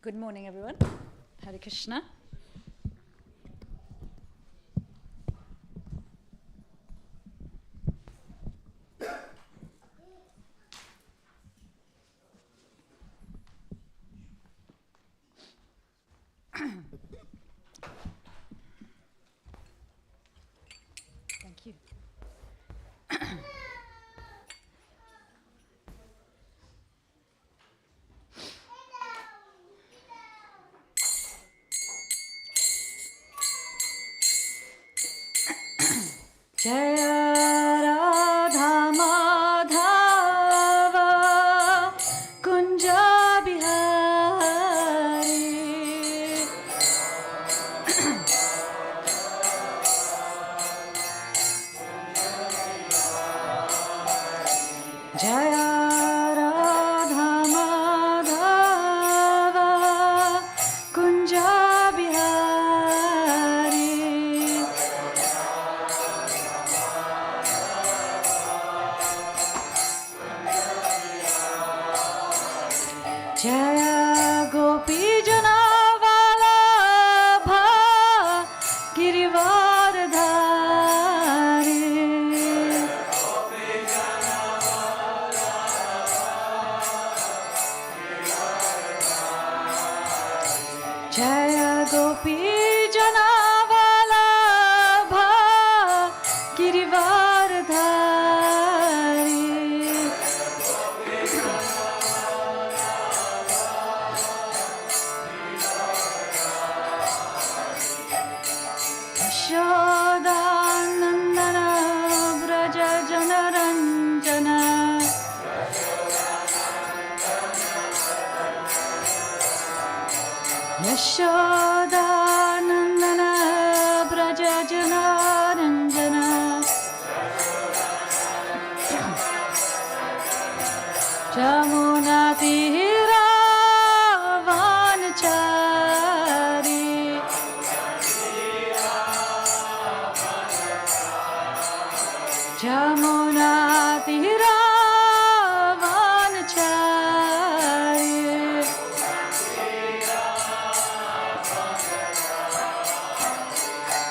Good morning, everyone. Hare Krishna. Thank you. Jaya Radha Madhava Kunja Bihari Jaya Radha Madhava Kunja Bihari Jaya Gopi Janavalabha Girivardhari Jaya Gopi Janavalabha Girivardhari Yashodanandana Braja Janaranjana Yashodanandana Braja Janaranjana Jamuna Tira Vanachari Jamuna Tira Vanachari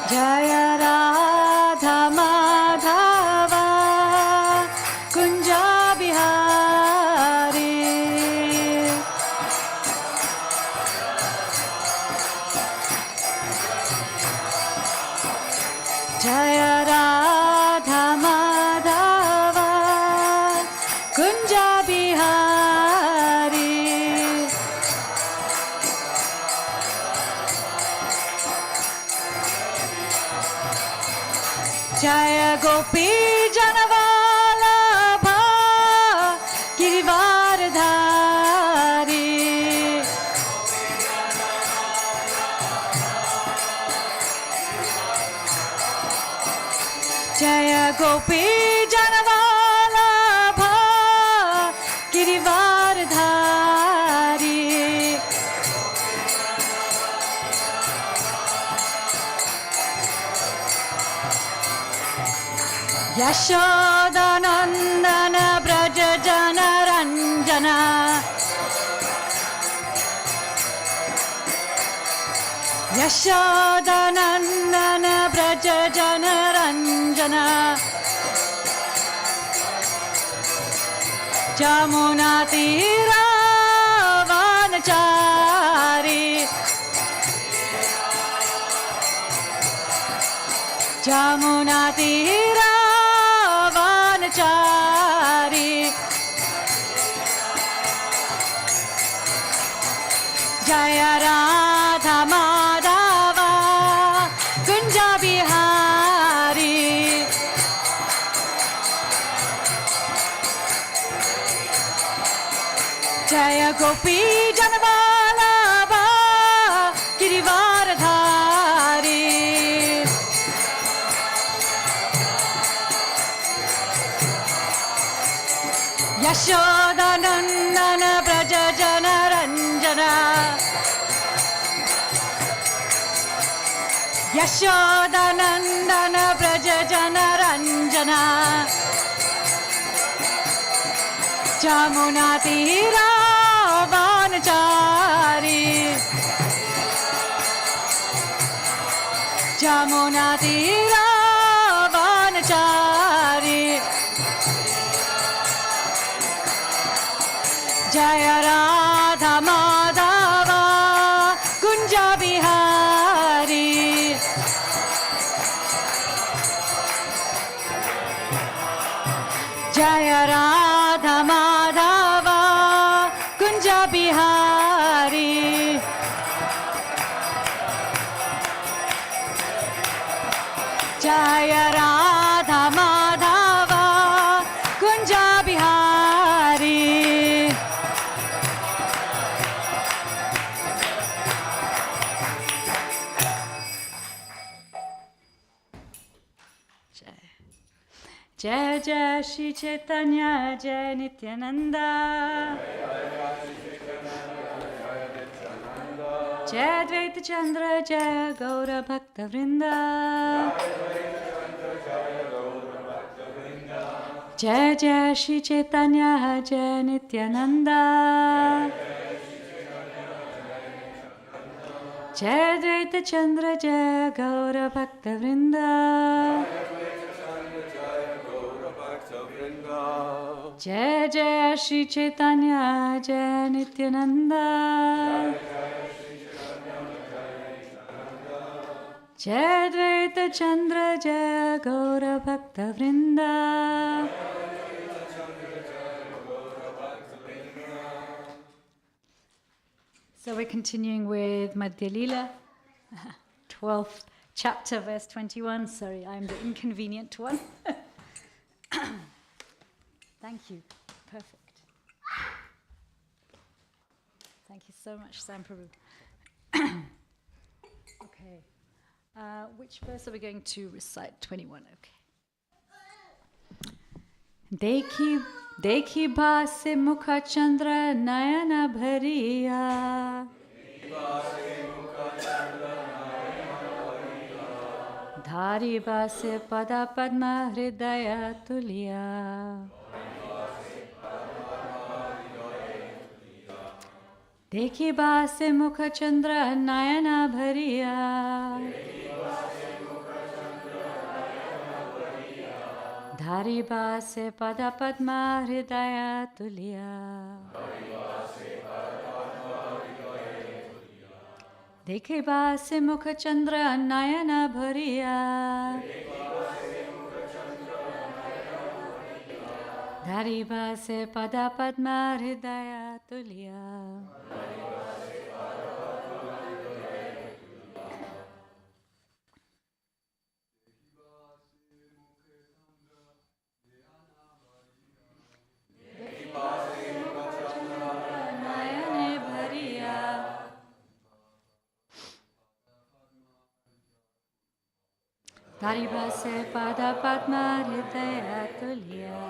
Jaya Radha Madhava Kunja Bihari Jaya Radha Madhava Kunja Bihari Jaya Gopi Janavalabha Girivardhari Jaya Gopi Janavalabha Girivardhari Yashodanandana Braja Janaranjana Yashodanandana Braja Janaranjana Jamuna Tira Vanachari Jamuna Tira Vanachari Jaya Radha Madhava Kunja Bihari Jaya Gopi Janavalabha Girivardhari Yashodanandana Braja Janaranjana Yashodanandana Braja Janaranjana Jamuna Tira Vanachari Jamuna Tira Vanachari Jaya Radha Madhava Kunja Bihari Jaya Radha Madhava Kunja Bihari Jaya Radha Madhava Kunja Bihari Jai Jai Shri Chaitanya Jai Nityananda Jai Advaita Chandra Jai Gaura Bhakta Vrinda Jai Jai Shri Chaitanya Jai Nityananda Jai Advaita Chandra Jai Gaura Bhakta Vrinda Jai Jai Shri Chaitanya Jai Nityananda Jai Advaita Chandra Jai Gaura Bhakta Vrinda So we're continuing with Madhya Lila, 12th chapter, verse 21. Sorry, I'm the inconvenient one. Thank you. Perfect. Thank you so much, Samprabhu. Okay. Which verse are we going to recite? 21. Okay. Dekhi bhase mukha chandra nayana bhariya Dhari bhase pada padma hridaya tulya Dekhi bhase mukha chandra nayana bhariya Dhari bhase pada padma hridaya tulya Dekhi bhase mukha chandra nayana bhariya Dhari bhase pada padma hridaya tulya Dhari bhase pada padma hridaya tulya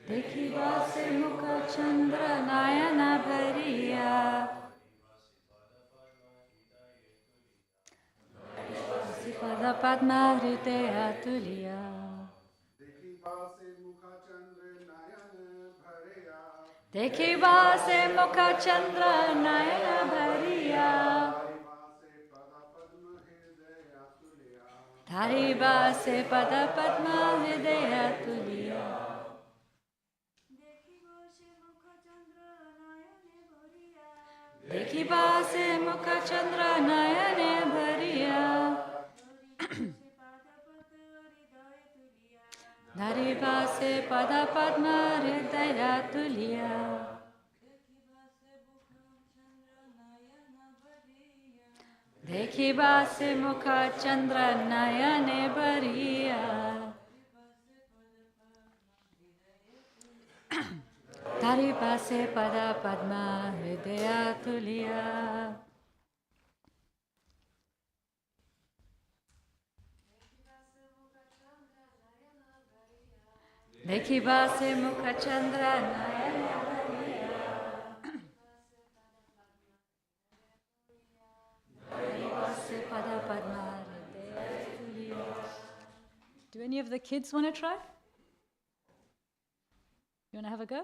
Dekhi bhase mukha chandra nayana bhariya Pada padma hridaya tulya Dekhi bhase mukha chandra nayana bhariya Dhari bhase pada padma hridaya tulya Dekhi bhase mukha chandra nayane bhariya Dhari bhase pada padma hridaya tulya Dekhi bhase mukha chandra nayane bhariya Dhari bhase pada padma hridaya tulya Dekhi bhase mukha chandra nayana bhariya Dhari bhase pada padma hridaya tulya Do any of the kids want to try? You want to have a go?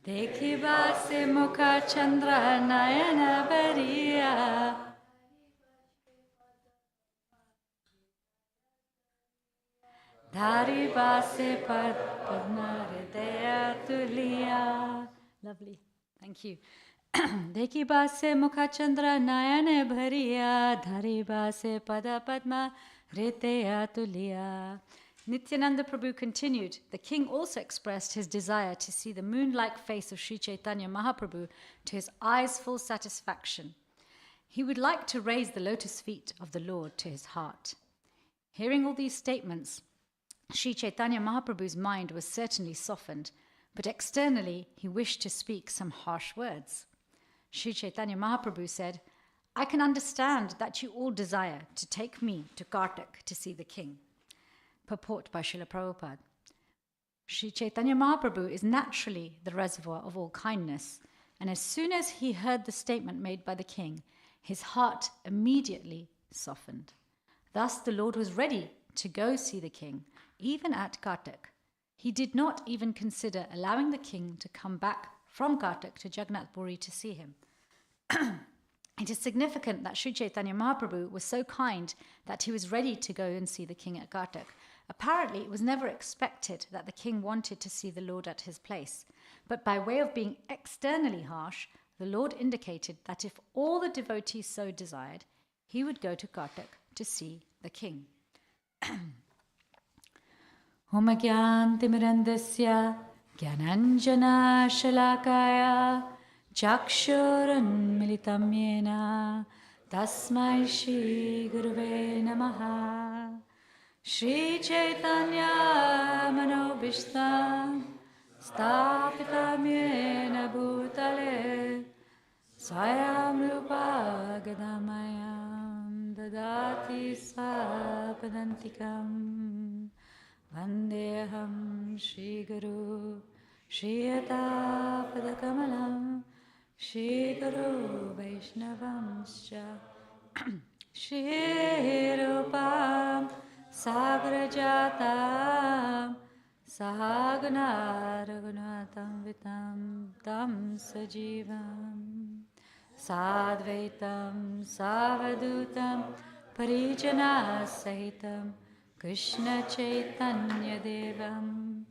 Dekhi base mukha chandra nayana bariya. Dhari base padma hridaya tuliya. Lovely. Thank you. Dekhi base mukha chandra nayana bariya. Dhari base pada padma hridaya tuliya. Nityananda Prabhu continued, the king also expressed his desire to see the moon-like face of Sri Chaitanya Mahaprabhu to his eyes' full satisfaction. He would like to raise the lotus feet of the Lord to his heart. Hearing all these statements, Sri Chaitanya Mahaprabhu's mind was certainly softened, but externally he wished to speak some harsh words. Sri Chaitanya Mahaprabhu said, I can understand that you all desire to take me to Kartak to see the king. Purport by Srila Prabhupada. Sri Chaitanya Mahaprabhu is naturally the reservoir of all kindness, and as soon as he heard the statement made by the king, his heart immediately softened. Thus the Lord was ready to go see the king, even at Kartak. He did not even consider allowing the king to come back from Kartak to Jagannath Puri to see him. It is significant that Sri Chaitanya Mahaprabhu was so kind that he was ready to go and see the king at Kartak. Apparently, it was never expected that the king wanted to see the Lord at his place. But by way of being externally harsh, the Lord indicated that if all the devotees so desired, he would go to Kartak to see the king. Homagyantimirandasya Gyananjana Shalakaya Chakshurunmilitam yena Tasmai Shri Guruve Namaha Shri Chaitanya Manobishtam Stapitam yena Bhutale Swayam Rupa Gadamayam Dadati Svapadantikam Vandeham Shri Guru Shri Yata Padakamalam Shri Guru Vaishnavamscha Shri Rupam Sagrajatam Sahagana Raghunatam Vitam Tam Sajivam Sadvaitam Savadutam Parijana Sahitam Krishna Chaitanya Devam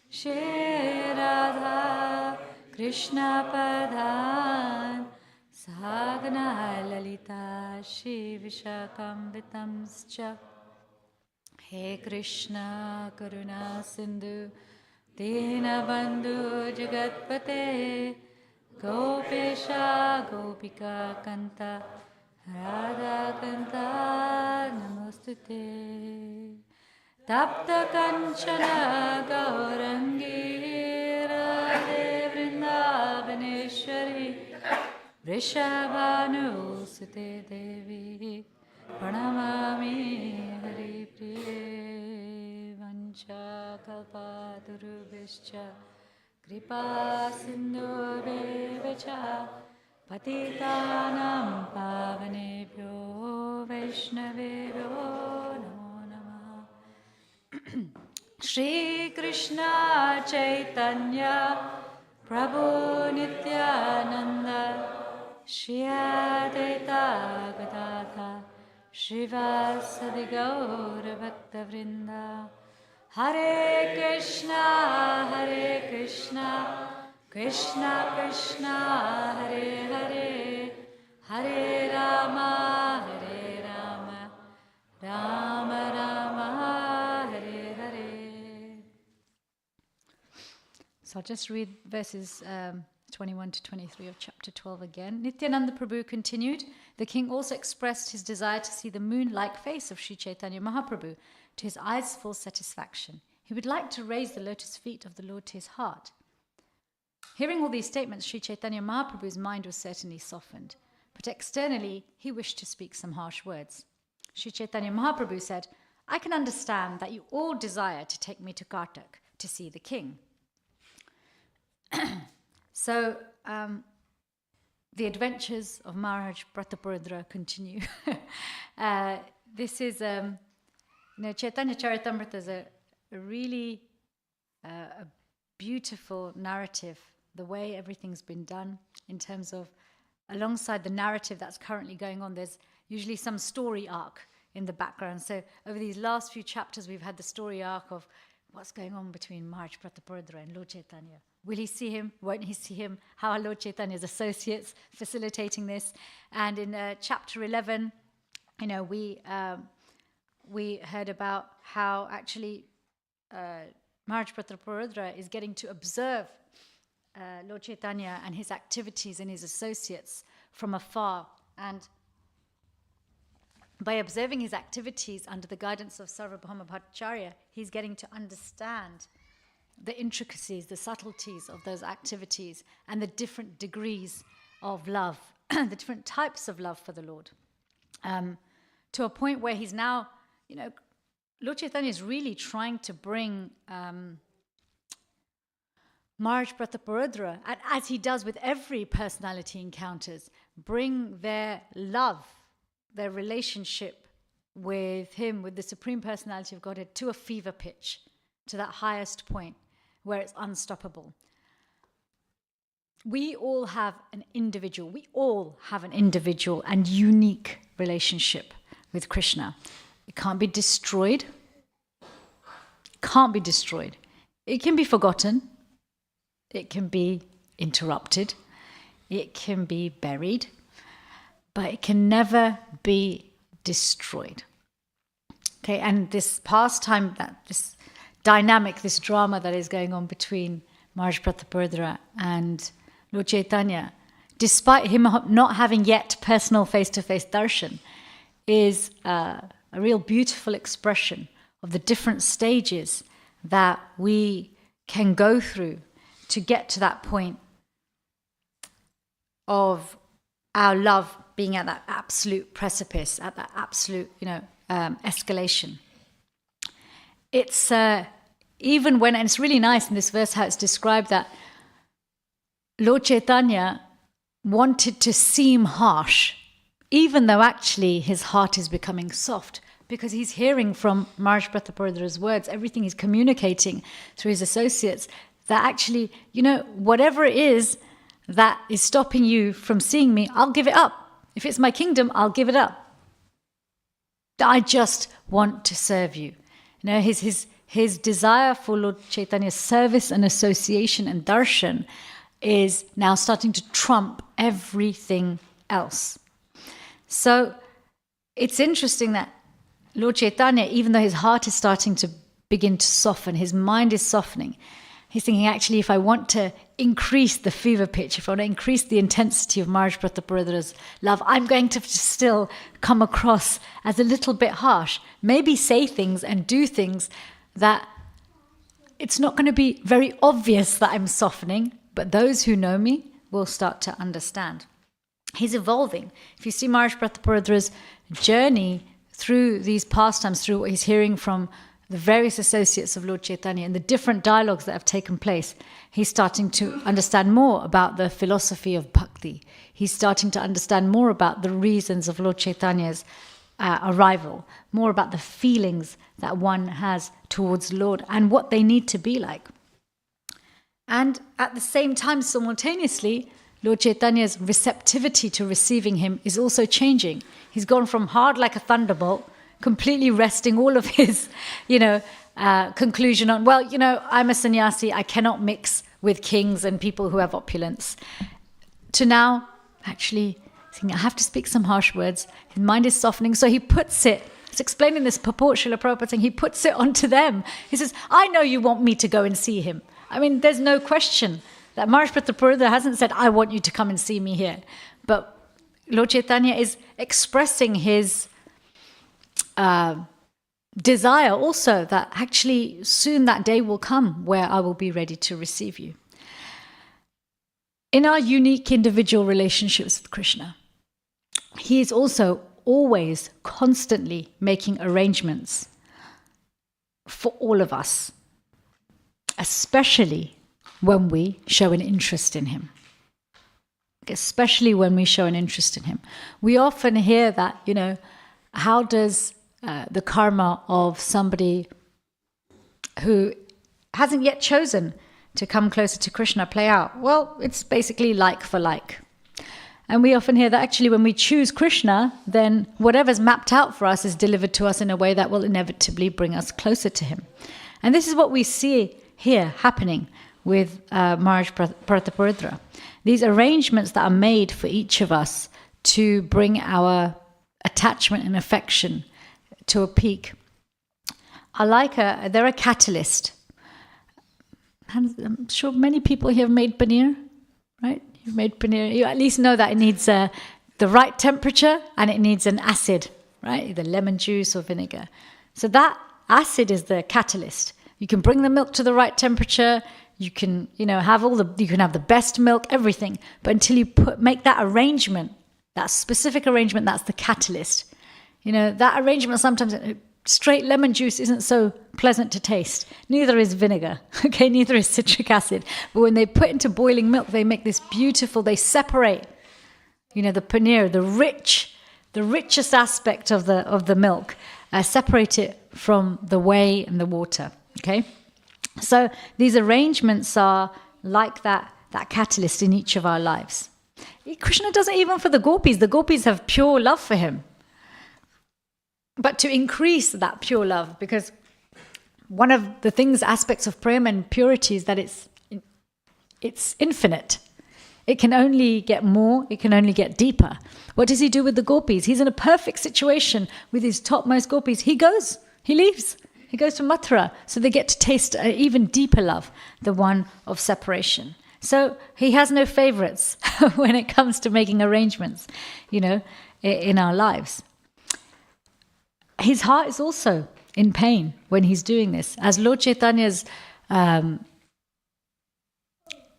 Shri Radha Krishna Padhan Sahagana Lalita Shri Vishakam He Krishna Karuna Sindhu Dina Bandhu Jagatpate Gopesha Gopika Kanta Radha Kanta Namostute Tapta Kanchana Gaurangi Radhe Vrindavaneshwari Vrishabhanu Sute Devi Pranamami Hari Priye Vancha Kalpaturubhischa Kripa Sindhu Bevacha Patitanam Pavanebhyo Vaishnavebhyo Namo Namah Shri Krishna Chaitanya Prabhu Nityananda Shri Advaita Gadadhar Shrivasadi Gaura Bhakta Vrinda Hare Krishna Krishna Krishna Hare Hare Hare Rama Rama Rama Hare Hare. So I'll just read verses 21 to 23 of chapter 12 again. Nityananda Prabhu continued, the king also expressed his desire to see the moon-like face of Sri Chaitanya Mahaprabhu to his eyes' full satisfaction. He would like to raise the lotus feet of the Lord to his heart. Hearing all these statements, Sri Chaitanya Mahaprabhu's mind was certainly softened, but externally he wished to speak some harsh words. Sri Chaitanya Mahaprabhu said, I can understand that you all desire to take me to Kartak to see the king. So the adventures of Maharaj Prataparudra continue. This is, Chaitanya Charitamrita is a really a beautiful narrative, the way everything's been done in terms of, alongside the narrative that's currently going on, there's usually some story arc in the background. So over these last few chapters, we've had the story arc of what's going on between Maharaj Prataparudra and Lord Chaitanya. Will he see him? Won't he see him? How are Lord Chaitanya's associates facilitating this? And in chapter 11, we heard about how actually Maharaj Prataparudra is getting to observe Lord Chaitanya and his activities and his associates from afar. And by observing his activities under the guidance of Sarvabhauma Bhattacharya, he's getting to understand the intricacies, the subtleties of those activities and the different degrees of love, the different types of love for the Lord. To a point where he's now, Lord Chaitanya is really trying to bring Maharaj Prataparudra, as he does with every personality encounters, bring their love, their relationship with him, with the Supreme Personality of Godhead, to a fever pitch, to that highest point where it's unstoppable. We all have an individual and unique relationship with Krishna. It can't be destroyed. It can be forgotten. It can be interrupted. It can be buried. But it can never be destroyed. Okay, and this pastime, this dynamic, this drama that is going on between Maharaj Prataparudra and Lord Chaitanya, despite him not having yet personal face-to-face darshan, is a real beautiful expression of the different stages that we can go through to get to that point of our love being at that absolute precipice, at that absolute, escalation. It's even when, and it's really nice in this verse how it's described that Lord Chaitanya wanted to seem harsh, even though actually his heart is becoming soft, because he's hearing from Maharaj Prataparudra's words, everything he's communicating through his associates, that actually, whatever it is that is stopping you from seeing me, I'll give it up. If it's my kingdom, I'll give it up. I just want to serve you. His desire for Lord Chaitanya's service and association and darshan is now starting to trump everything else. So it's interesting that Lord Chaitanya, even though his heart is starting to begin to soften, his mind is softening, he's thinking, actually, if I want to increase the fever pitch, if I want to increase the intensity of Maharaj Prataparudra's love, I'm going to still come across as a little bit harsh. Maybe say things and do things that it's not going to be very obvious that I'm softening, but those who know me will start to understand. He's evolving. If you see Maharaj Prataparudra's journey through these pastimes, through what he's hearing from the various associates of Lord Chaitanya and the different dialogues that have taken place, he's starting to understand more about the philosophy of bhakti. He's starting to understand more about the reasons of Lord Chaitanya's arrival, more about the feelings that one has towards Lord and what they need to be like. And at the same time, simultaneously, Lord Chaitanya's receptivity to receiving him is also changing. He's gone from hard like a thunderbolt, completely resting all of his, conclusion on, I'm a sannyasi, I cannot mix with kings and people who have opulence, to now actually thinking, I have to speak some harsh words. His mind is softening, so he puts it, it's explaining this purport, Srila Prabhupada saying, he puts it onto them. He says, I know you want me to go and see him. I mean, there's no question that Maharaj Prataparudra hasn't said, I want you to come and see me here. But Lord Chaitanya is expressing his desire also that actually soon that day will come where I will be ready to receive you. In our unique individual relationships with Krishna, he is also always constantly making arrangements for all of us, especially when we show an interest in him. especially when we show an interest in him. We often hear that, how does the karma of somebody who hasn't yet chosen to come closer to Krishna play out? Well, it's basically like for like. And we often hear that actually when we choose Krishna, then whatever's mapped out for us is delivered to us in a way that will inevitably bring us closer to him. And this is what we see here happening with Maharaj Prataparudra. These arrangements that are made for each of us to bring our attachment and affection to a peak are they're a catalyst. And I'm sure many people here have made paneer, right? You've made paneer. You at least know that it needs the right temperature and it needs an acid, right? Either lemon juice or vinegar. So that acid is the catalyst. You can bring the milk to the right temperature. You can, have you can have the best milk, everything. But until you make that arrangement, that specific arrangement, that's the catalyst. That arrangement sometimes, straight lemon juice isn't so pleasant to taste. Neither is vinegar, okay? Neither is citric acid. But when they put into boiling milk, they make this beautiful, they separate, the paneer, the richest aspect of the milk, separate it from the whey and the water, okay? So these arrangements are like that catalyst in each of our lives. Krishna does it even for the gopis. The gopis have pure love for him. But to increase that pure love, because one of the aspects of prema and purity is that it's infinite. It can only get more, it can only get deeper. What does he do with the gopis? He's in a perfect situation with his topmost gopis. He leaves. He goes to Mathura, so they get to taste an even deeper love, the one of separation. So he has no favorites when it comes to making arrangements, in our lives. His heart is also in pain when he's doing this. As Lord Chaitanya's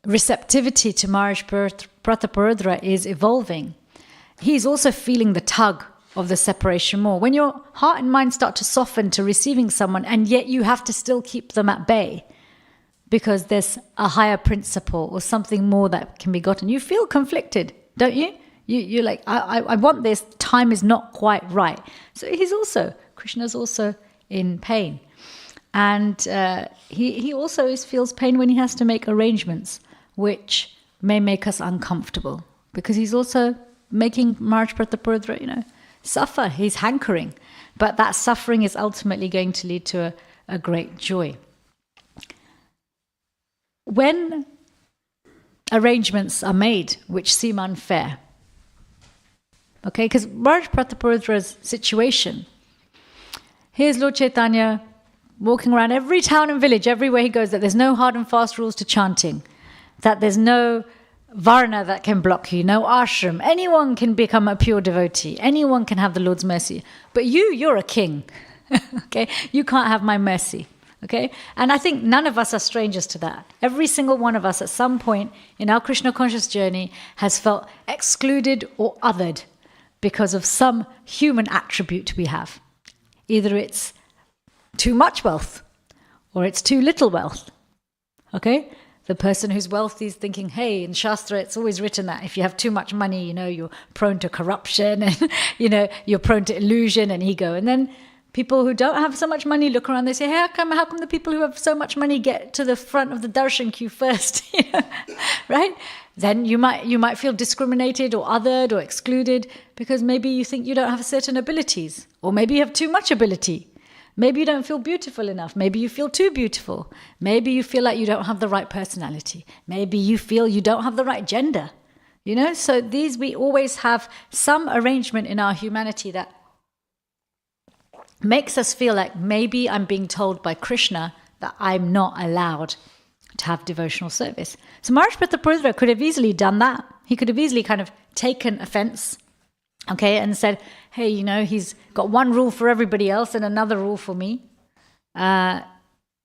receptivity to Maharaj Prataparudra is evolving, he's also feeling the tug of the separation more. When your heart and mind start to soften to receiving someone, and yet you have to still keep them at bay because there's a higher principle or something more that can be gotten, you feel conflicted, don't you? You're like, I want this, time is not quite right. So Krishna's also in pain. And he also feels pain when he has to make arrangements which may make us uncomfortable, because he's also making Maharaj Prataparudra, suffer. He's hankering. But that suffering is ultimately going to lead to a great joy. When arrangements are made which seem unfair, okay, because Maharaj Prataparudra's situation, here's Lord Chaitanya walking around every town and village, everywhere he goes, that there's no hard and fast rules to chanting, that there's no varna that can block you, no ashram. Anyone can become a pure devotee. Anyone can have the Lord's mercy. But you're a king, okay? You can't have my mercy, okay? And I think none of us are strangers to that. Every single one of us at some point in our Krishna conscious journey has felt excluded or othered because of some human attribute we have. Either it's too much wealth or it's too little wealth, okay? The person who's wealthy is thinking, hey, in Shastra it's always written that if you have too much money, you're prone to corruption and, you're prone to illusion and ego. And then people who don't have so much money look around, they say, hey, how come the people who have so much money get to the front of the darshan queue first? Right? Then you might feel discriminated or othered or excluded because maybe you think you don't have certain abilities, or maybe you have too much ability. Maybe you don't feel beautiful enough. Maybe you feel too beautiful. Maybe you feel like you don't have the right personality. Maybe you feel you don't have the right gender. So we always have some arrangement in our humanity that makes us feel like maybe I'm being told by Krishna that I'm not allowed to have devotional service. So Maharaj Prataparudra could have easily done that. He could have easily kind of taken offense, okay, and said, hey, he's got one rule for everybody else and another rule for me.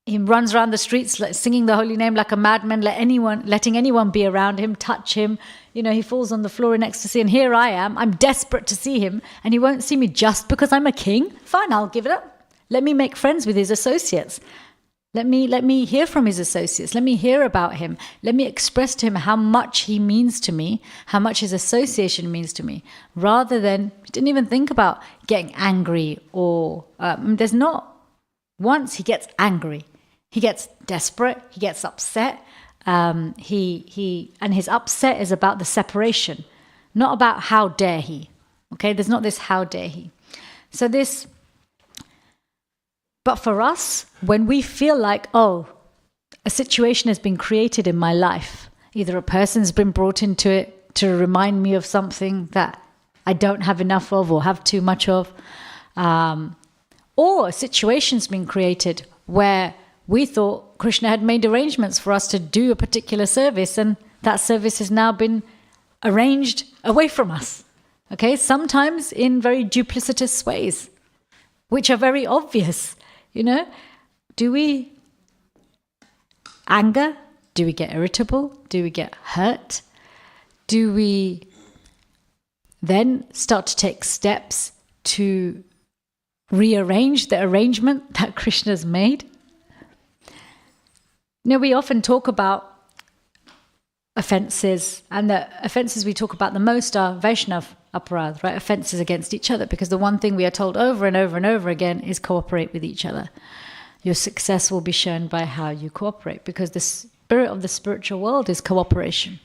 He runs around the streets singing the holy name like a madman, letting anyone be around him, touch him. He falls on the floor in ecstasy, and here I am. I'm desperate to see him, and he won't see me just because I'm a king. Fine, I'll give it up. Let me make friends with his associates. Let me hear from his associates. Let me hear about him. Let me express to him how much he means to me, how much his association means to me, rather than, he didn't even think about getting angry or, there's not, once he gets angry, he gets desperate, he gets upset. And his upset is about the separation, not about how dare he. Okay, there's not this how dare he. So this, but for us, when we feel like, oh, a situation has been created in my life, either a person's been brought into it to remind me of something that I don't have enough of or have too much of, or a situation's been created where we thought Krishna had made arrangements for us to do a particular service, and that service has now been arranged away from us. Okay, sometimes in very duplicitous ways, which are very obvious. You know, do we anger? Do we get irritable? Do we get hurt? Do we then start to take steps to rearrange the arrangement that Krishna's made? You know, we often talk about offenses, and the offenses we talk about the most are Vaishnav aparadh, right? Offenses against each other, because the one thing we are told over and over and over again is cooperate with each other. Your success will be shown by how you cooperate, because the spirit of the spiritual world is cooperation,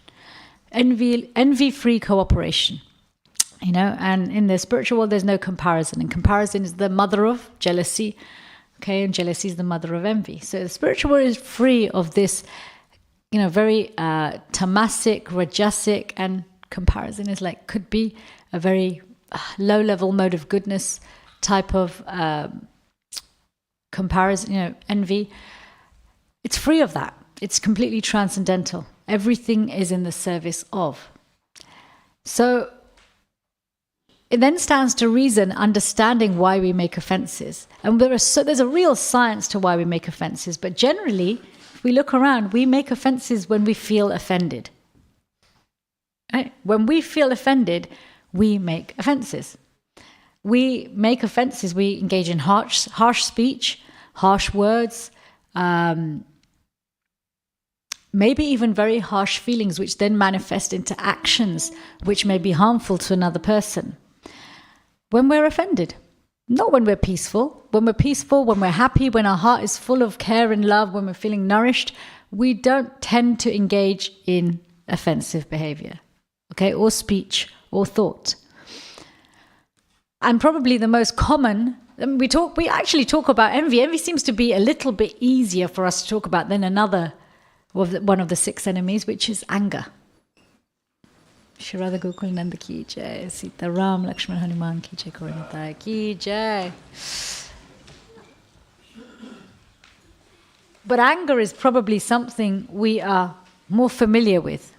envy-free cooperation. You know, and in the spiritual world, there's no comparison, and comparison is the mother of jealousy. Okay, and jealousy is the mother of envy. So the spiritual world is free of this, you know, very tamasic, rajasic, and comparison is like, could be a very low-level mode of goodness type of comparison, you know, envy. It's free of that. It's completely transcendental. Everything is in the service of. So it then stands to reason understanding why we make offenses. And there's a real science to why we make offenses, but generally, if we look around, we make offenses when we feel offended. Right? When we feel offended, we make offenses. We make offenses, we engage in harsh speech, harsh words, maybe even very harsh feelings, which then manifest into actions which may be harmful to another person. When we're offended, not when we're peaceful. When we're peaceful, when we're happy, when our heart is full of care and love, when we're feeling nourished, we don't tend to engage in offensive behavior. Okay, or speech, or thought. And probably the most common, we actually talk about envy. Envy seems to be a little bit easier for us to talk about than one of the 6 enemies, which is anger. Shri Radha Gokul Nanda ki jai, Sita Ram Lakshman Hanuman ki jai, Karunatai ki jai. But anger is probably something we are more familiar with,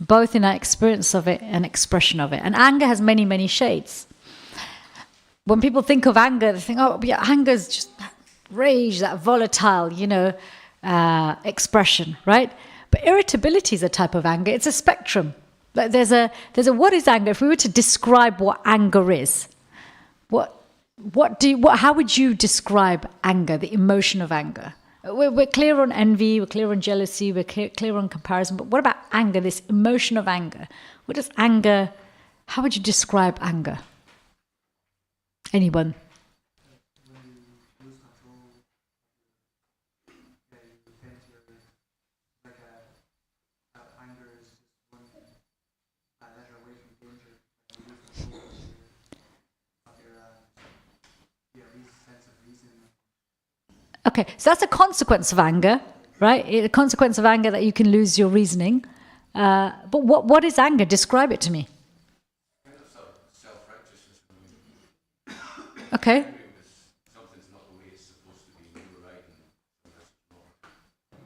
both in our experience of it and expression of it. And anger has many, many shades. When people think of anger, they think, oh, yeah, anger is just that rage, that volatile, expression, right? But irritability is a type of anger. It's a spectrum. Like there's a what is anger? If we were to describe what anger is, how would you describe anger, the emotion of anger? We're clear on envy, we're clear on jealousy, we're clear on comparison, but what about anger, this emotion of anger? What is anger? How would you describe anger? Anyone? When you lose control, you tend to, like anger is just one letter away from danger. When you lose control of your sense of reason. Okay, so that's a consequence of anger, right? A consequence of anger that you can lose your reasoning. But what is anger? Describe it to me. Kind of self-righteousness. Okay. Something's not the way it's supposed to be. You were right,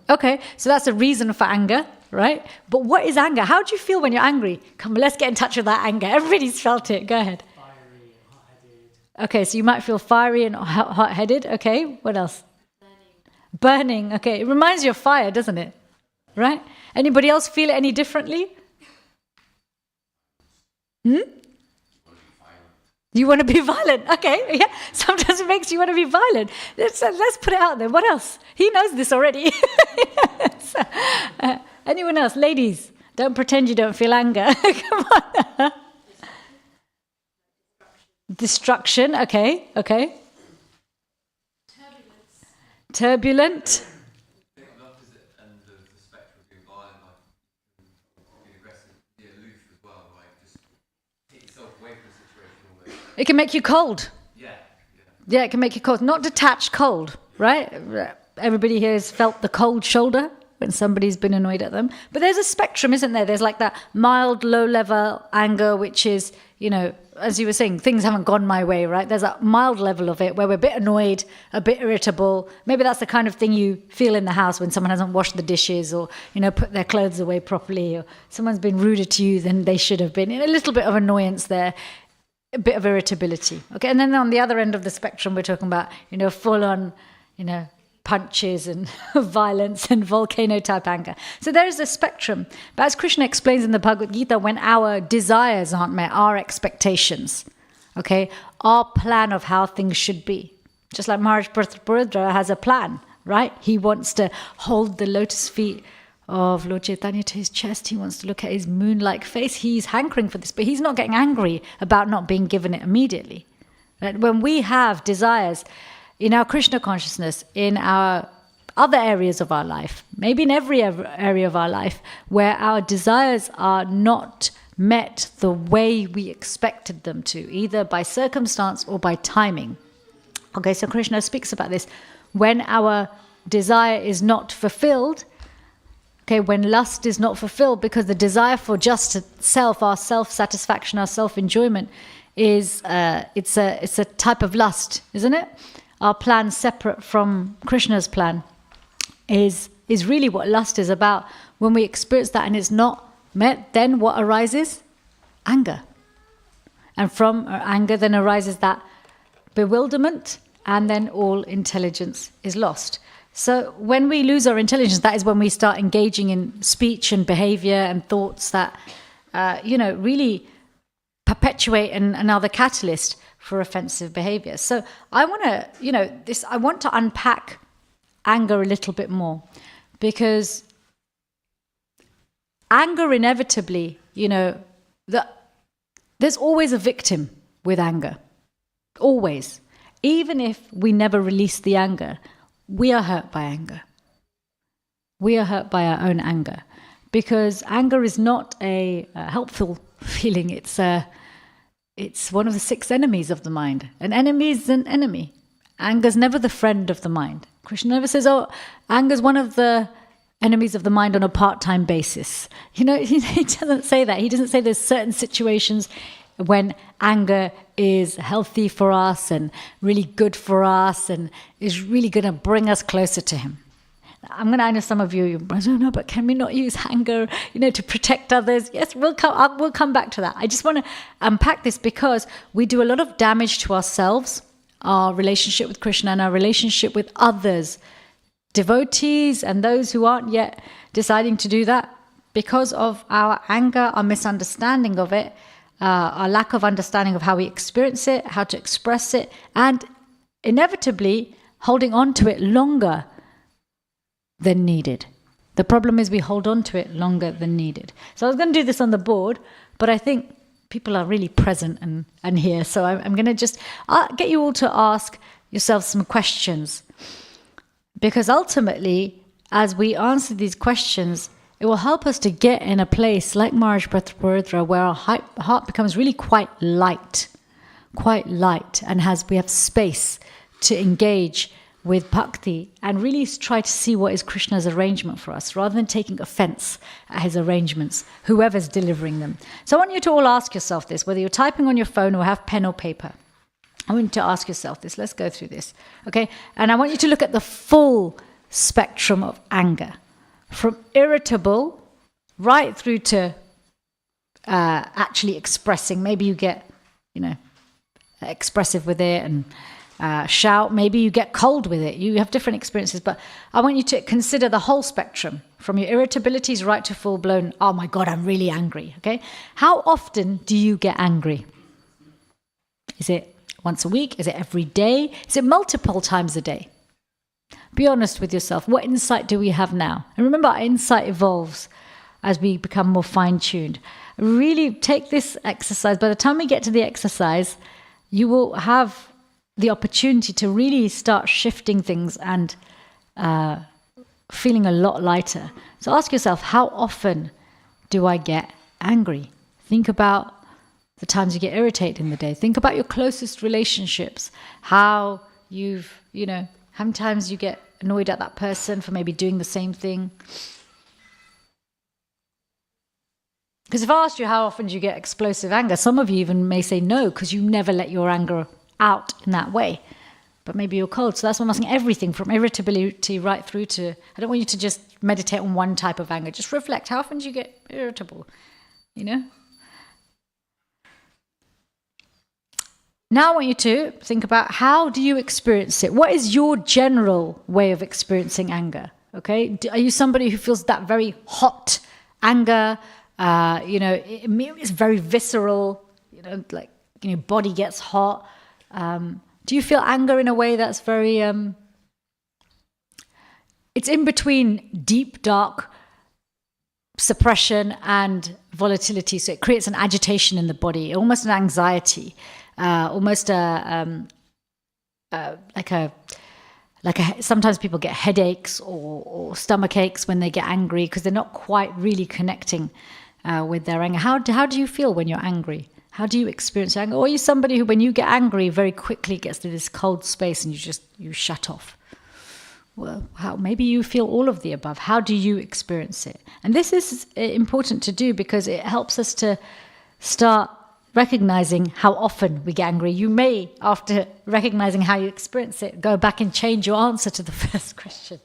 and Okay, so that's a reason for anger, right? But what is anger? How do you feel when you're angry? Come on, let's get in touch with that anger. Everybody's felt it. Go ahead. Fiery and hot-headed. Okay, so you might feel fiery and hot-headed. Okay, what else? Burning. Okay, it reminds you of fire, doesn't it? Right? Anybody else feel it any differently? You want to be violent. Okay, yeah. Sometimes it makes you want to be violent. Let's put it out there. What else? He knows this already. So, anyone else? Ladies, don't pretend you don't feel anger. Come on. Destruction. Okay. Turbulent. I think love is it, and the spectrum of being violent, like being aggressive, be aloof as well, like just take yourself away from the situation almost. It can make you cold. Yeah, it can make you cold. Not detached cold, right? Everybody here has felt the cold shoulder when somebody's been annoyed at them. But there's a spectrum, isn't there? There's like that mild, low-level anger, which is, as you were saying, things haven't gone my way, right? There's a mild level of it where we're a bit annoyed, a bit irritable. Maybe that's the kind of thing you feel in the house when someone hasn't washed the dishes or, put their clothes away properly, or someone's been ruder to you than they should have been. A little bit of annoyance there, a bit of irritability. Okay, and then on the other end of the spectrum, we're talking about, full-on, punches and violence and volcano-type anger. So there is a spectrum. But as Krishna explains in the Bhagavad Gita, when our desires aren't met, our expectations, okay, our plan of how things should be. Just like Maharaj Bhattacharya has a plan, right? He wants to hold the lotus feet of Lord Chaitanya to his chest. He wants to look at his moon-like face. He's hankering for this, but he's not getting angry about not being given it immediately. Right? When we have desires in our Krishna consciousness, in our other areas of our life, maybe in every area of our life, where our desires are not met the way we expected them to, either by circumstance or by timing. Okay, so Krishna speaks about this. When our desire is not fulfilled, okay, when lust is not fulfilled, because the desire for just self, our self-satisfaction, our self-enjoyment, it's a type of lust, isn't it? Our plan separate from Krishna's plan is really what lust is about. When we experience that and it's not met, then what arises? Anger. And from anger then arises that bewilderment, and then all intelligence is lost. So when we lose our intelligence, that is when we start engaging in speech and behavior and thoughts that, really perpetuate another catalyst for offensive behavior. So I want to, I want to unpack anger a little bit more, because anger inevitably, there's always a victim with anger. Always. Even if we never release the anger, we are hurt by anger. We are hurt by our own anger, because anger is not a helpful feeling. It's one of the 6 enemies of the mind. An enemy is an enemy. Anger's never the friend of the mind. Krishna never says, anger's one of the enemies of the mind on a part-time basis. He doesn't say that. He doesn't say there's certain situations when anger is healthy for us and really good for us and is really going to bring us closer to him. I know some of you, I don't know, but can we not use anger, to protect others? Yes, we'll come back to that. I just want to unpack this, because we do a lot of damage to ourselves, our relationship with Krishna and our relationship with others, devotees and those who aren't yet deciding to do that, because of our anger, our misunderstanding of it, our lack of understanding of how we experience it, how to express it, and inevitably holding on to it longer than needed. The problem is we hold on to it longer than needed. So I was going to do this on the board, but I think people are really present and here. So I'm going to just get you all to ask yourselves some questions. Because ultimately, as we answer these questions, it will help us to get in a place like Maharaj Bhattacharya, where our heart becomes really quite light, and we have space to engage with bhakti and really try to see what is Krishna's arrangement for us, rather than taking offense at his arrangements, whoever's delivering them. So I want you to all ask yourself this, whether you're typing on your phone or have pen or paper. I want you to ask yourself this. Let's go through this, okay? And I want you to look at the full spectrum of anger, from irritable right through to actually expressing. Maybe you get, expressive with it and shout. Maybe you get cold with it. You have different experiences, but I want you to consider the whole spectrum, from your irritabilities right to full-blown, oh my God, I'm really angry, okay? How often do you get angry? Is it once a week? Is it every day? Is it multiple times a day? Be honest with yourself. What insight do we have now? And remember, our insight evolves as we become more fine-tuned. Really take this exercise. By the time we get to the exercise, you will have the opportunity to really start shifting things and feeling a lot lighter. So ask yourself, how often do I get angry? Think about the times you get irritated in the day. Think about your closest relationships, how you've, how many times you get annoyed at that person for maybe doing the same thing. Because if I asked you how often do you get explosive anger, some of you even may say no, because you never let your anger out in that way. But maybe you're cold. So that's why I'm asking everything from irritability right through to, I don't want you to just meditate on one type of anger. Just reflect, how often do you get irritable? Now I want you to think about, how do you experience it? What is your general way of experiencing anger? Okay, are you somebody who feels that very hot anger? It's very visceral. Body gets hot. Do you feel anger in a way that's very? It's in between deep, dark suppression and volatility. So it creates an agitation in the body, almost an anxiety. Almost sometimes people get headaches or stomach aches when they get angry because they're not quite really connecting with their anger. How do you feel when you're angry? How do you experience anger? Or are you somebody who, when you get angry, very quickly gets to this cold space and you shut off? Well, maybe you feel all of the above. How do you experience it? And this is important to do because it helps us to start recognizing how often we get angry. You may, after recognizing how you experience it, go back and change your answer to the first question.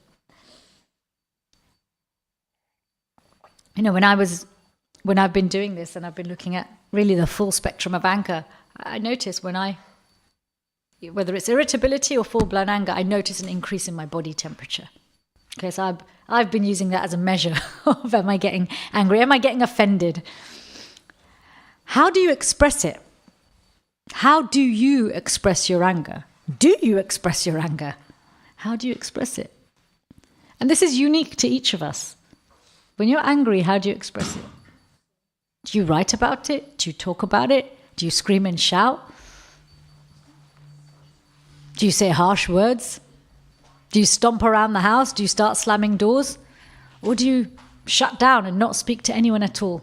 When I've been doing this and I've been looking at really the full spectrum of anger, I notice whether it's irritability or full-blown anger, I notice an increase in my body temperature. Okay, so I've been using that as a measure of, am I getting angry? Am I getting offended? How do you express it? How do you express your anger? Do you express your anger? How do you express it? And this is unique to each of us. When you're angry, how do you express it? Do you write about it? Do you talk about it? Do you scream and shout? Do you say harsh words? Do you stomp around the house? Do you start slamming doors? Or do you shut down and not speak to anyone at all?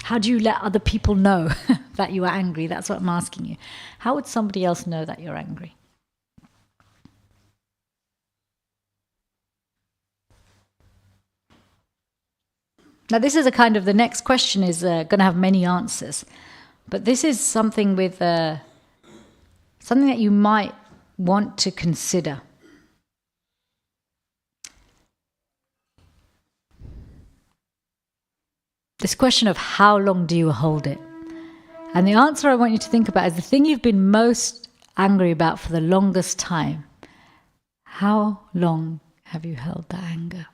How do you let other people know that you are angry? That's what I'm asking you. How would somebody else know that you're angry? Now, this is the next question is going to have many answers. But this is something with something that you might want to consider. This question of how long do you hold it? And the answer I want you to think about is the thing you've been most angry about for the longest time. How long have you held that anger?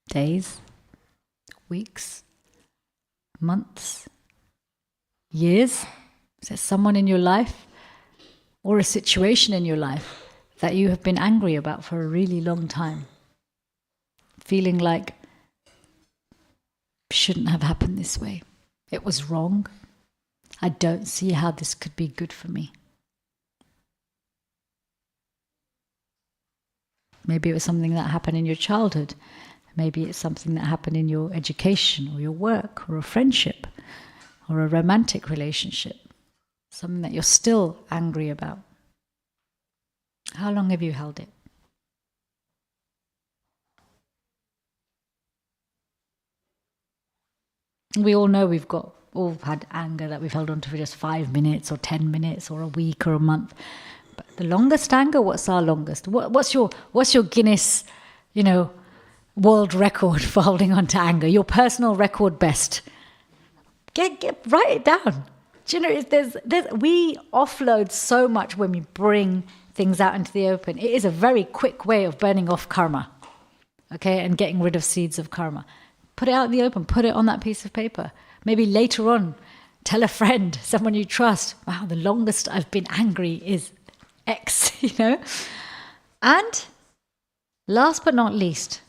Days? Weeks? Months? Years? Is there someone in your life or a situation in your life that you have been angry about for a really long time? Feeling like shouldn't have happened this way. It was wrong. I don't see how this could be good for me. Maybe it was something that happened in your childhood. Maybe it's something that happened in your education or your work or a friendship or a romantic relationship. Something that you're still angry about. How long have you held it? We all know we've all had anger that we've held on to for just 5 minutes or 10 minutes or a week or a month. But the longest anger, what's our longest? What's your Guinness, world record for holding on to anger? Your personal record best. Write it down. Do you know, we offload so much when we bring things out into the open. It is a very quick way of burning off karma, okay, and getting rid of seeds of karma. Put it out in the open. Put it on that piece of paper. Maybe later on, tell a friend, someone you trust, wow, the longest I've been angry is X, And last but not least,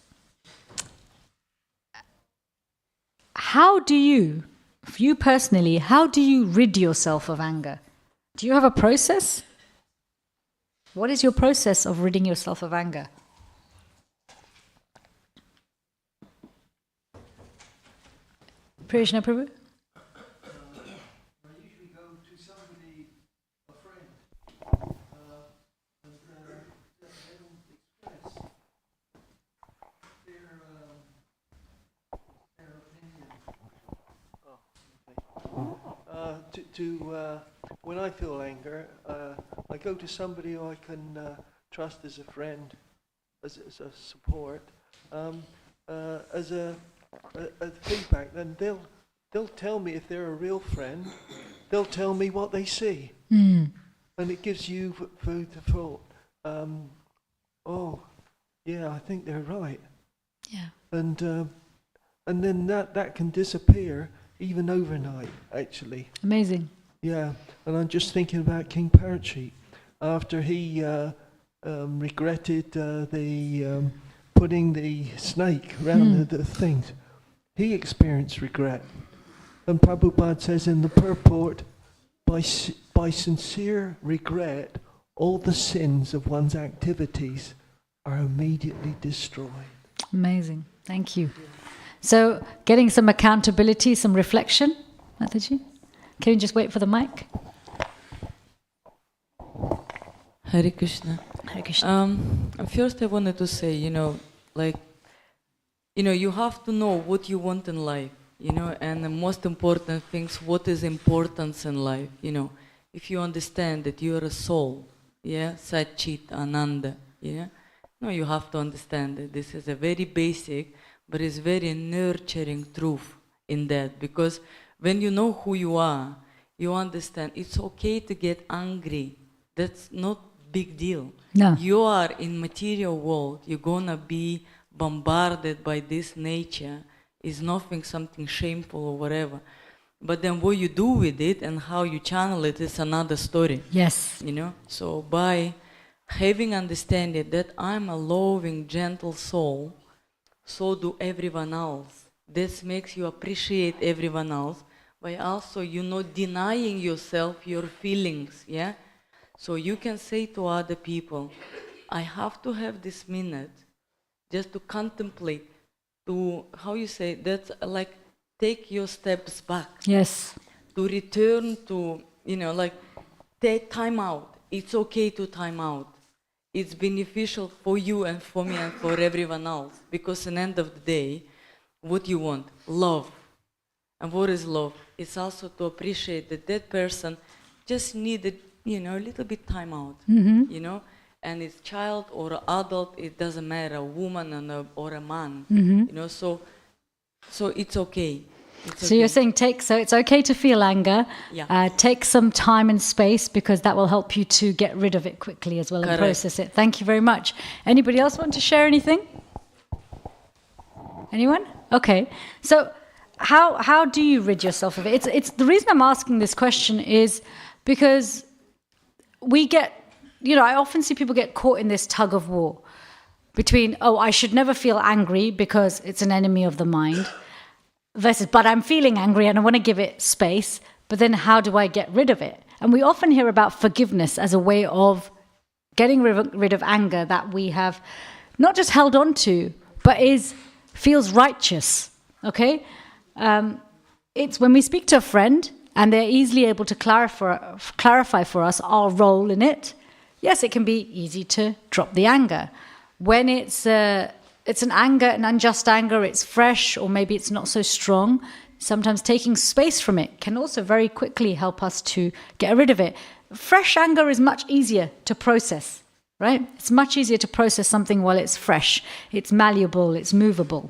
how do you, for you personally, how do you rid yourself of anger? Do you have a process? What is your process of ridding yourself of anger? Priyashna Prabhu? I usually go to somebody, a friend, and they don't express their opinion. When I feel anger, I go to somebody who I can trust as a friend, as a support, as a feedback. Then they'll tell me if they're a real friend. They'll tell me what they see, and it gives you food for thought. Oh, yeah, I think they're right. Yeah. And then that can disappear even overnight, actually. Amazing. Yeah, and I'm just thinking about King Parachi. After he regretted the putting the snake around the things, he experienced regret. And Prabhupada says in the purport, by sincere regret, all the sins of one's activities are immediately destroyed. Amazing. Thank you. So, getting some accountability, some reflection. Mataji, can you just wait for the mic? Hare Krishna. Hare Krishna. First I wanted to say, you have to know what you want in life, and the most important things, what is importance in life, If you understand that you are a soul, Sat Chit Ananda, No, you have to understand that this is a very basic, but it's very nurturing truth in that, because when you know who you are, you understand it's okay to get angry. That's not big deal. No. You are in material world, you're gonna be bombarded by this nature. It's nothing, something shameful or whatever. But then what you do with it and how you channel it is another story. Yes. So by having understanding that I'm a loving, gentle soul, so do everyone else. This makes you appreciate everyone else, but also you're not denying yourself your feelings, So you can say to other people, I have to have this minute just to contemplate, to, that's like take your steps back. Yes. To return to, take time out. It's okay to time out. It's beneficial for you and for me and for everyone else. Because at the end of the day, what you want? Love. And what is love? It's also to appreciate that that person just needed, a little bit time out. And it's child or adult, it doesn't matter, a woman or a man. So it's okay. So you're saying it's okay to feel anger, take some time and space, because that will help you to get rid of it quickly as well. Correct. And process it. Thank you very much. Anybody else want to share anything? Anyone? Okay. So how do you rid yourself of it? It's the reason I'm asking this question is because we get, I often see people get caught in this tug of war between, I should never feel angry because it's an enemy of the mind, versus, but I'm feeling angry and I want to give it space, but then how do I get rid of it? And we often hear about forgiveness as a way of getting rid of anger that we have not just held on to, but feels righteous, okay? It's when we speak to a friend and they're easily able to clarify for us our role in it. Yes, it can be easy to drop the anger. When it's an anger, an unjust anger, it's fresh, or maybe it's not so strong. Sometimes taking space from it can also very quickly help us to get rid of it. Fresh anger is much easier to process, right? It's much easier to process something while it's fresh. It's malleable, it's movable.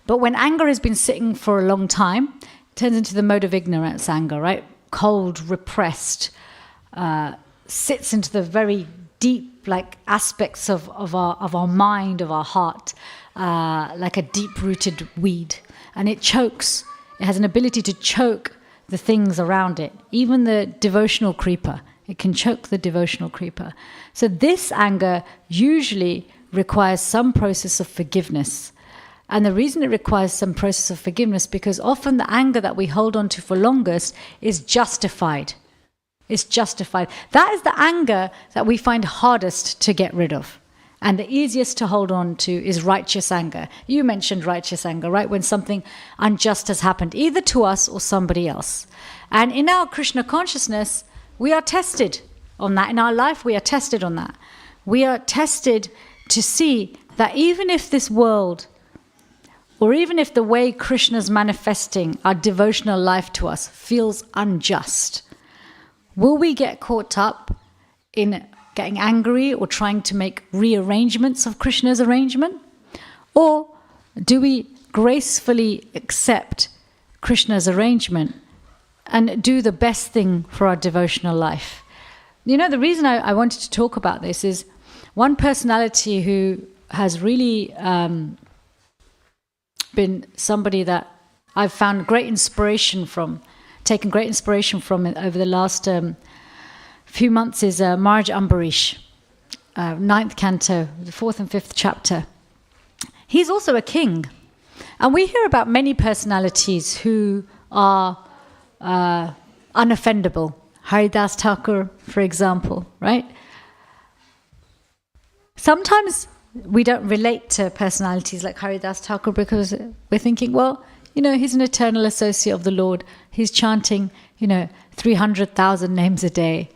But when anger has been sitting for a long time, it turns into the mode of ignorance anger, right? Cold, repressed, sits into the very deep aspects of our mind, of our heart, like a deep-rooted weed. And it chokes It has an ability to choke the things around it, even the devotional creeper. It can choke the devotional creeper. So this anger usually requires some process of forgiveness. And the reason it requires some process of forgiveness, because often the anger that we hold on to for longest is justified. It's justified. That is the anger that we find hardest to get rid of. And the easiest to hold on to is righteous anger. You mentioned righteous anger, right? When something unjust has happened, either to us or somebody else. And in our Krishna consciousness, we are tested on that. In our life, we are tested on that. We are tested to see that even if this world, or even if the way Krishna's manifesting our devotional life to us feels unjust, will we get caught up in getting angry or trying to make rearrangements of Krishna's arrangement? Or do we gracefully accept Krishna's arrangement and do the best thing for our devotional life? You know, the reason I wanted to talk about this is one personality who has really been somebody that I've found great inspiration from, taken great inspiration from over the last few months is Maharaj Ambarish, 9th canto, the 4th and 5th chapter. He's also a king. And we hear about many personalities who are unoffendable. Haridas Thakur, for example, right? Sometimes we don't relate to personalities like Haridas Thakur because we're thinking, well, you know, he's an eternal associate of the Lord. He's chanting, 300,000 names a day.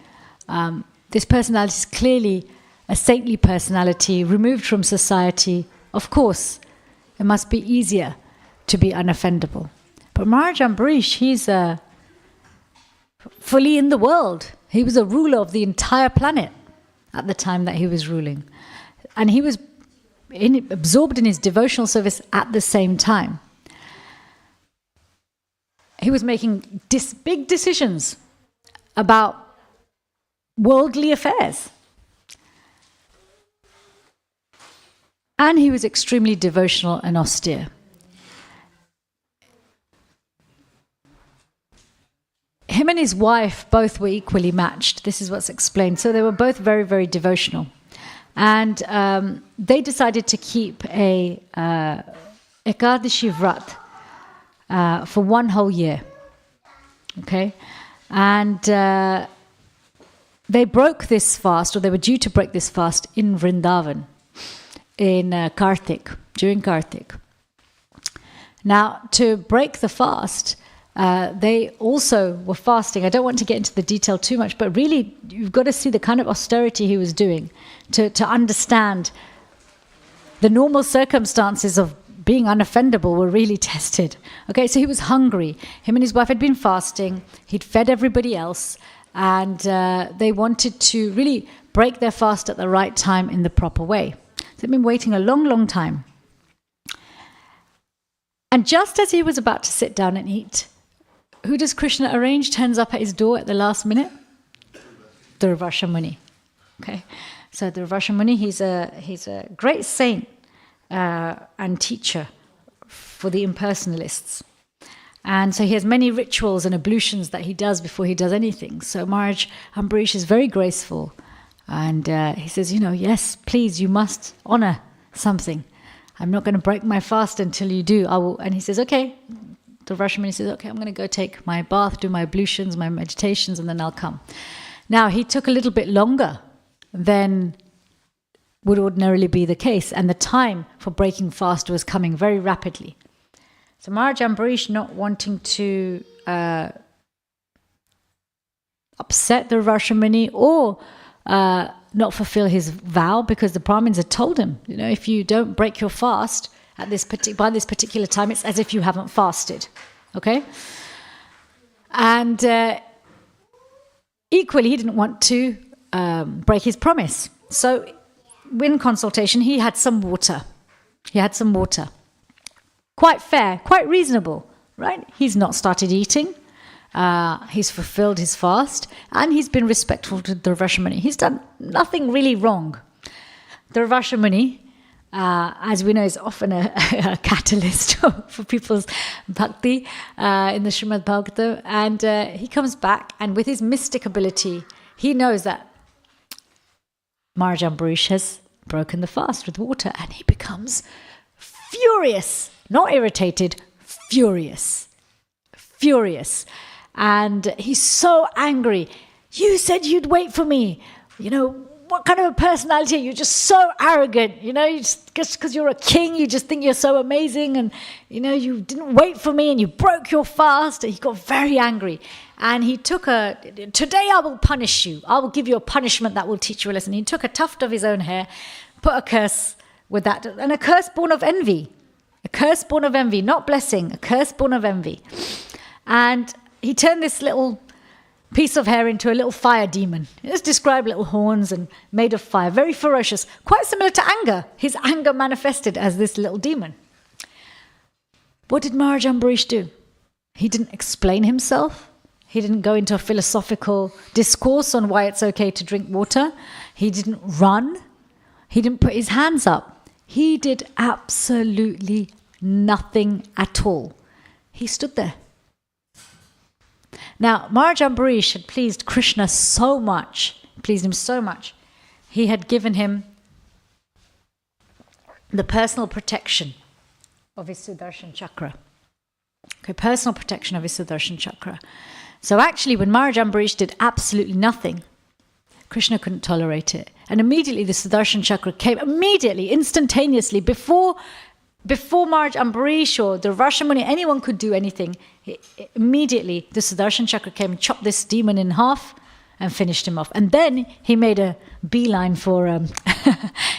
This personality is clearly a saintly personality, removed from society. Of course, it must be easier to be unoffendable. But Maharaj Ambarish, he's fully in the world. He was a ruler of the entire planet at the time that he was ruling. And he was absorbed in his devotional service at the same time. He was making big decisions about worldly affairs. And he was extremely devotional and austere. Him and his wife both were equally matched. This is what's explained. So they were both very, very devotional. And they decided to keep a Ekadashi Vrat for one whole year. Okay? And they broke this fast, or they were due to break this fast in Vrindavan, in Kartik, during Kartik. Now, to break the fast, they also were fasting. I don't want to get into the detail too much, but really, you've got to see the kind of austerity he was doing to understand the normal circumstances of being unoffendable were really tested. Okay, so he was hungry. Him and his wife had been fasting. He'd fed everybody else. And they wanted to really break their fast at the right time in the proper way. So they'd been waiting a long, long time. And just as he was about to sit down and eat, who does Krishna arrange turns up at his door at the last minute? Durvasha Muni. Okay, so Durvasha Muni, he's a great saint and teacher for the impersonalists. And so he has many rituals and ablutions that he does before he does anything. So Maharaj Ambarish is very graceful. And he says, yes, please, you must honor something. I'm not going to break my fast until you do. I will. And he says, okay. The Rashomani says, okay, I'm going to go take my bath, do my ablutions, my meditations, and then I'll come. Now, he took a little bit longer than would ordinarily be the case. And the time for breaking fast was coming very rapidly. So Maharaj Ambarish, not wanting to upset the Rashomani or not fulfill his vow, because the Brahmins had told him, if you don't break your fast at by this particular time, it's as if you haven't fasted. Okay? And equally, he didn't want to break his promise. So in consultation, he had some water. Quite fair, quite reasonable, right? He's not started eating. He's fulfilled his fast, and he's been respectful to Durvasha Muni. He's done nothing really wrong. Durvasha Muni as we know, is often a catalyst for people's bhakti in the Srimad Bhagavatam. And he comes back, and with his mystic ability, he knows that Maharaj Ambarish has broken the fast with water, and he becomes furious, not irritated, furious. And he's so angry. You said you'd wait for me. You know, what kind of a personality are you? You're just so arrogant. You know, you just because you're a king, you just think you're so amazing. And, you know, you didn't wait for me and you broke your fast. And he got very angry. And he took today I will punish you. I will give you a punishment that will teach you a lesson. He took a tuft of his own hair, put a curse with that, and a curse born of envy. A curse born of envy, not blessing, a curse born of envy. And he turned this little piece of hair into a little fire demon. It's described little horns and made of fire, very ferocious, quite similar to anger. His anger manifested as this little demon. What did Maharaj Ambarish do? He didn't explain himself. He didn't go into a philosophical discourse on why it's okay to drink water. He didn't run. He didn't put his hands up. He did absolutely nothing at all. He stood there. Now, Maharaj Ambarish had pleased Krishna so much, pleased him so much, he had given him the personal protection of his Sudarshan Chakra. Okay, personal protection of his Sudarshan Chakra. So actually, when Maharaj Ambarish did absolutely nothing, Krishna couldn't tolerate it. And immediately the Sudarshan Chakra came, instantaneously, before Maharaj Ambarish or the Rashamuni, anyone could do anything, immediately the Sudarshan Chakra came and chopped this demon in half and finished him off. And then he made a beeline for,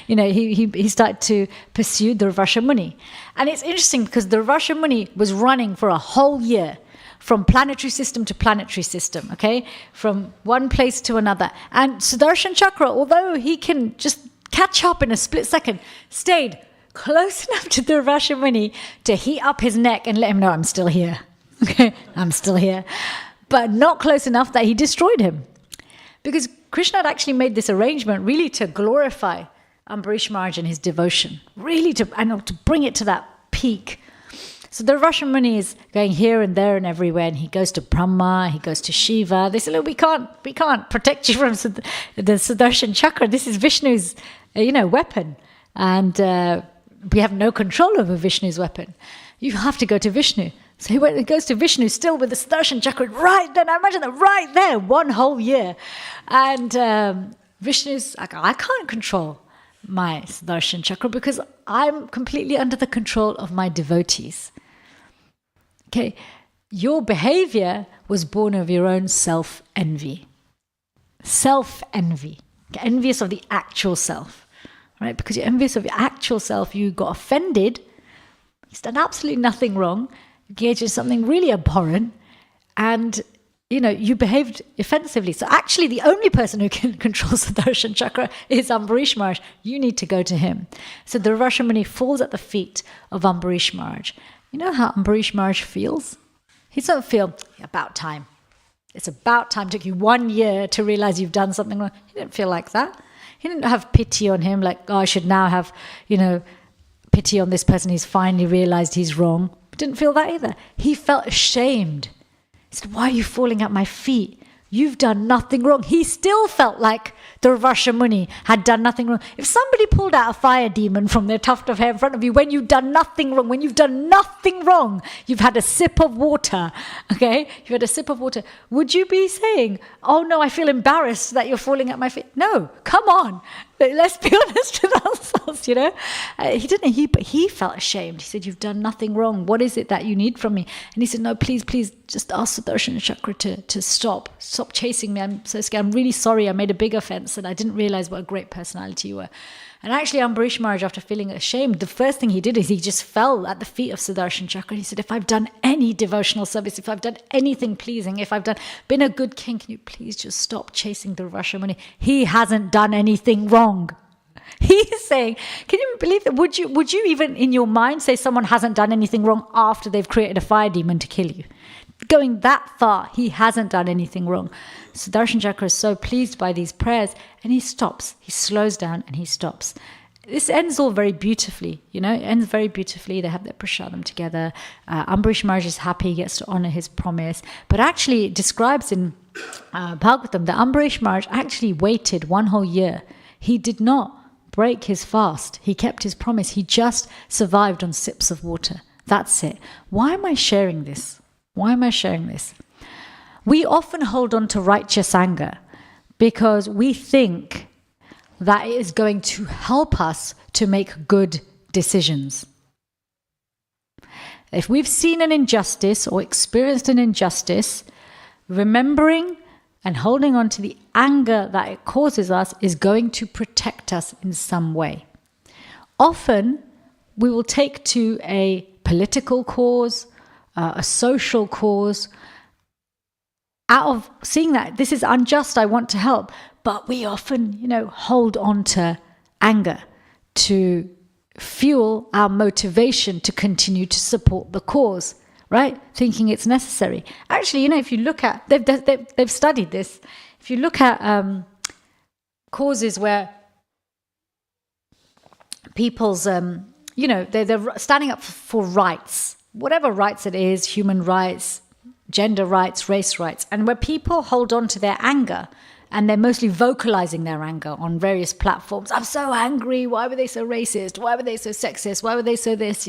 he started to pursue the Rashamuni. And it's interesting because the Rashamuni was running for a whole year from planetary system to planetary system, okay? From one place to another. And Sudarshan Chakra, although he can just catch up in a split second, stayed close enough to the Rashamuni to heat up his neck and let him know, I'm still here. Okay, I'm still here. But not close enough that he destroyed him. Because Krishna had actually made this arrangement really to glorify Ambarish Maharaj and his devotion, really to bring it to that peak. So the Rashamuni is going here and there and everywhere, and he goes to Brahma, he goes to Shiva. They say, look, we can't protect you from the Sudarshan Chakra. This is Vishnu's, weapon. And we have no control over Vishnu's weapon. You have to go to Vishnu. So he goes to Vishnu still with the Sudarshan Chakra right there. Now imagine that right there, one whole year. And Vishnu's like, I can't control my Sudarshan Chakra because I'm completely under the control of my devotees. Okay, your behavior was born of your own self-envy. Self-envy. Envious of the actual self. Right? Because you're envious of your actual self, you got offended, you've done absolutely nothing wrong, engaged in something really abhorrent, and you behaved offensively. So actually the only person who can control Sudarshan Chakra is Ambarish Maharaj. You need to go to him. So the Rashamuni falls at the feet of Ambarish Maharaj. You know how Ambarish Maharaj feels? He doesn't feel, about time. It's about time. It took you 1 year to realize you've done something wrong. He didn't feel like that. He didn't have pity on him, like, I should now have, pity on this person. He's finally realized he's wrong. He didn't feel that either. He felt ashamed. He said, why are you falling at my feet? You've done nothing wrong. He still felt like the Rashamuni had done nothing wrong. If somebody pulled out a fire demon from their tuft of hair in front of you when you've done nothing wrong, you've had a sip of water, okay? You've had a sip of water. Would you be saying, oh no, I feel embarrassed that you're falling at my feet? No, come on. Let's be honest with ourselves, He didn't, but he felt ashamed. He said, you've done nothing wrong. What is it that you need from me? And he said, no, please, just ask Sudarshan Chakra to stop chasing me. I'm so scared. I'm really sorry. I made a big offense and I didn't realize what a great personality you were. And actually, Ambarish Maharaj, after feeling ashamed, the first thing he did is he just fell at the feet of Sudarshan Chakra. He said, if I've done any devotional service, if I've done anything pleasing, if I've been a good king, can you please just stop chasing the Rashamuni? He hasn't done anything wrong. He's saying, can you believe that? Would you even in your mind say someone hasn't done anything wrong after they've created a fire demon to kill you? Going that far, he hasn't done anything wrong. Sudarshan Chakra is so pleased by these prayers, and he stops. He slows down and he stops. this ends all very beautifully, it ends very beautifully. They have their prasadam together. Ambarish Maharaj is happy, he gets to honor his promise. But actually it describes in Bhagavatam that Ambarish Maharaj actually waited 1 whole year. He did not break his fast. He kept his promise. He just survived on sips of water. That's it. Why am I sharing this? Why am I sharing this? We often hold on to righteous anger because we think that it is going to help us to make good decisions. If we've seen an injustice or experienced an injustice, remembering and holding on to the anger that it causes us is going to protect us in some way. Often, we will take to a political cause, a social cause, out of seeing that this is unjust, I want to help. But we often, hold on to anger to fuel our motivation to continue to support the cause. Right? Thinking it's necessary. Actually, if you look at, they've studied this. If you look at causes where people's, they're standing up for rights, whatever rights it is, human rights, gender rights, race rights, and where people hold on to their anger and they're mostly vocalizing their anger on various platforms. I'm so angry. Why were they so racist? Why were they so sexist? Why were they so this,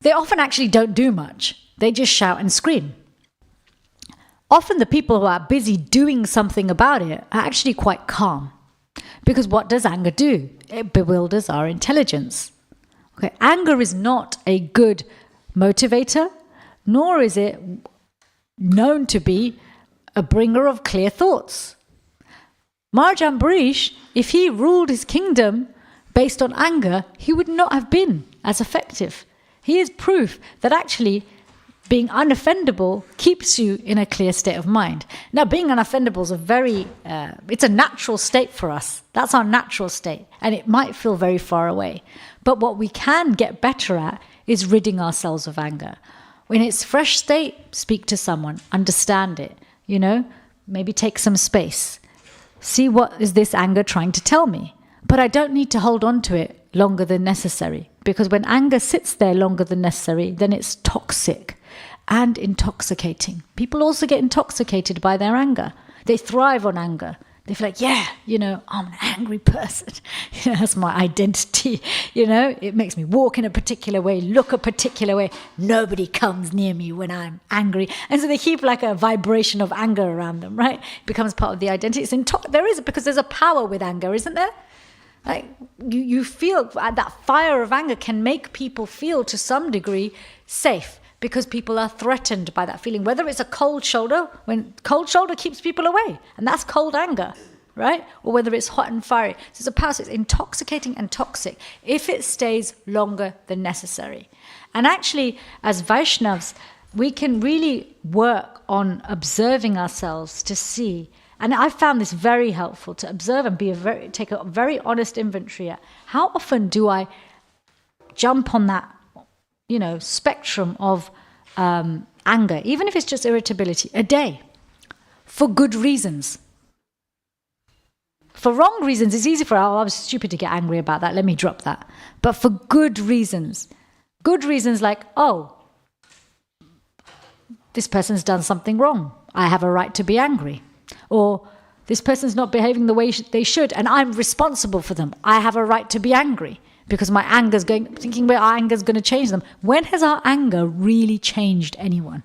They often actually don't do much. They just shout and scream. Often the people who are busy doing something about it are actually quite calm. Because what does anger do? It bewilders our intelligence. Okay, anger is not a good motivator, nor is it known to be a bringer of clear thoughts. Maharaj Ambarish, if he ruled his kingdom based on anger, he would not have been as effective. He is proof that actually being unoffendable keeps you in a clear state of mind. Now, being unoffendable is it's a natural state for us. That's our natural state. And it might feel very far away. But what we can get better at is ridding ourselves of anger. When it's fresh state, speak to someone, understand it, maybe take some space. See what is this anger trying to tell me? But I don't need to hold on to it longer than necessary. Because when anger sits there longer than necessary, then it's toxic and intoxicating. People also get intoxicated by their anger. They thrive on anger. They feel like, I'm an angry person. That's my identity. It makes me walk in a particular way, look a particular way. Nobody comes near me when I'm angry. And so they keep like a vibration of anger around them, right? It becomes part of the identity. There is, because there's a power with anger, isn't there? Like you feel that fire of anger can make people feel to some degree safe because people are threatened by that feeling. Whether it's a cold shoulder, when cold shoulder keeps people away, and that's cold anger, right? Or whether it's hot and fiery. So it's a power, it's intoxicating and toxic if it stays longer than necessary. And actually, as Vaishnavas, we can really work on observing ourselves to see. And I found this very helpful to observe and take a very honest inventory at how often do I jump on that, spectrum of anger, even if it's just irritability, a day, for good reasons. For wrong reasons, it's easy I was stupid to get angry about that, let me drop that. But for good reasons like, this person's done something wrong, I have a right to be angry. Or this person's not behaving the way they should, and I'm responsible for them. I have a right to be angry because my anger's thinking our anger's going to change them. When has our anger really changed anyone?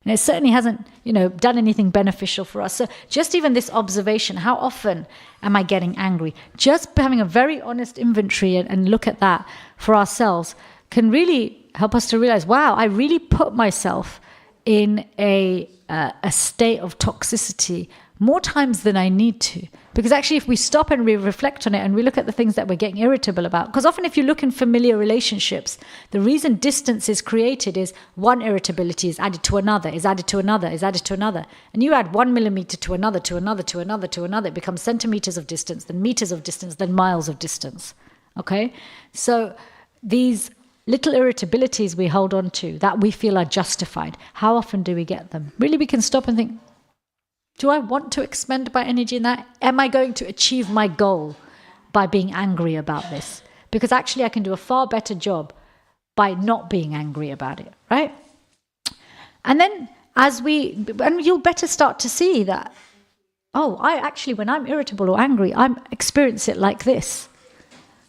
And it certainly hasn't, done anything beneficial for us. So just even this observation, how often am I getting angry? Just having a very honest inventory and look at that for ourselves can really help us to realize, wow, I really put myself in a state of toxicity more times than I need to. Because actually, if we stop and we reflect on it and we look at the things that we're getting irritable about, because often if you look in familiar relationships, the reason distance is created is one irritability is added to another, is added to another, is added to another. And you add 1 millimeter to another, to another, to another, to another. It becomes centimeters of distance, then meters of distance, then miles of distance. Okay? So these little irritabilities we hold on to that we feel are justified, how often do we get them? Really, we can stop and think, do I want to expend my energy in that? Am I going to achieve my goal? by being angry about this, because actually I can do a far better job by not being angry about it, right? And then and you'll better start to see that, oh, I actually, when I'm irritable or angry, I experience it like this.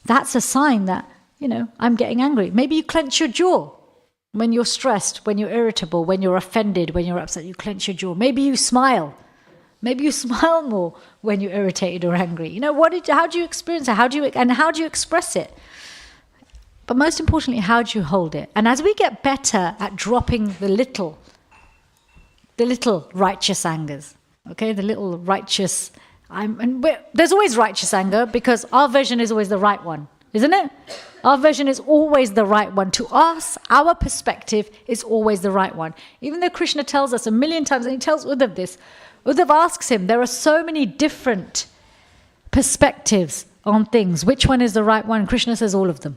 That's a sign that, I'm getting angry. Maybe you clench your jaw when you're stressed, when you're irritable, when you're offended, when you're upset, you clench your jaw. Maybe you smile. Maybe you smile more when you're irritated or angry. How do you experience it? How do you express it? But most importantly, how do you hold it? And as we get better at dropping the little righteous angers, okay, the little righteous, there's always righteous anger because our version is always the right one, isn't it? Our version is always the right one. To us, our perspective is always the right one. Even though Krishna tells us a million times, and he tells Uddhav this, Uddhav asks him, there are so many different perspectives on things. Which one is the right one? Krishna says all of them.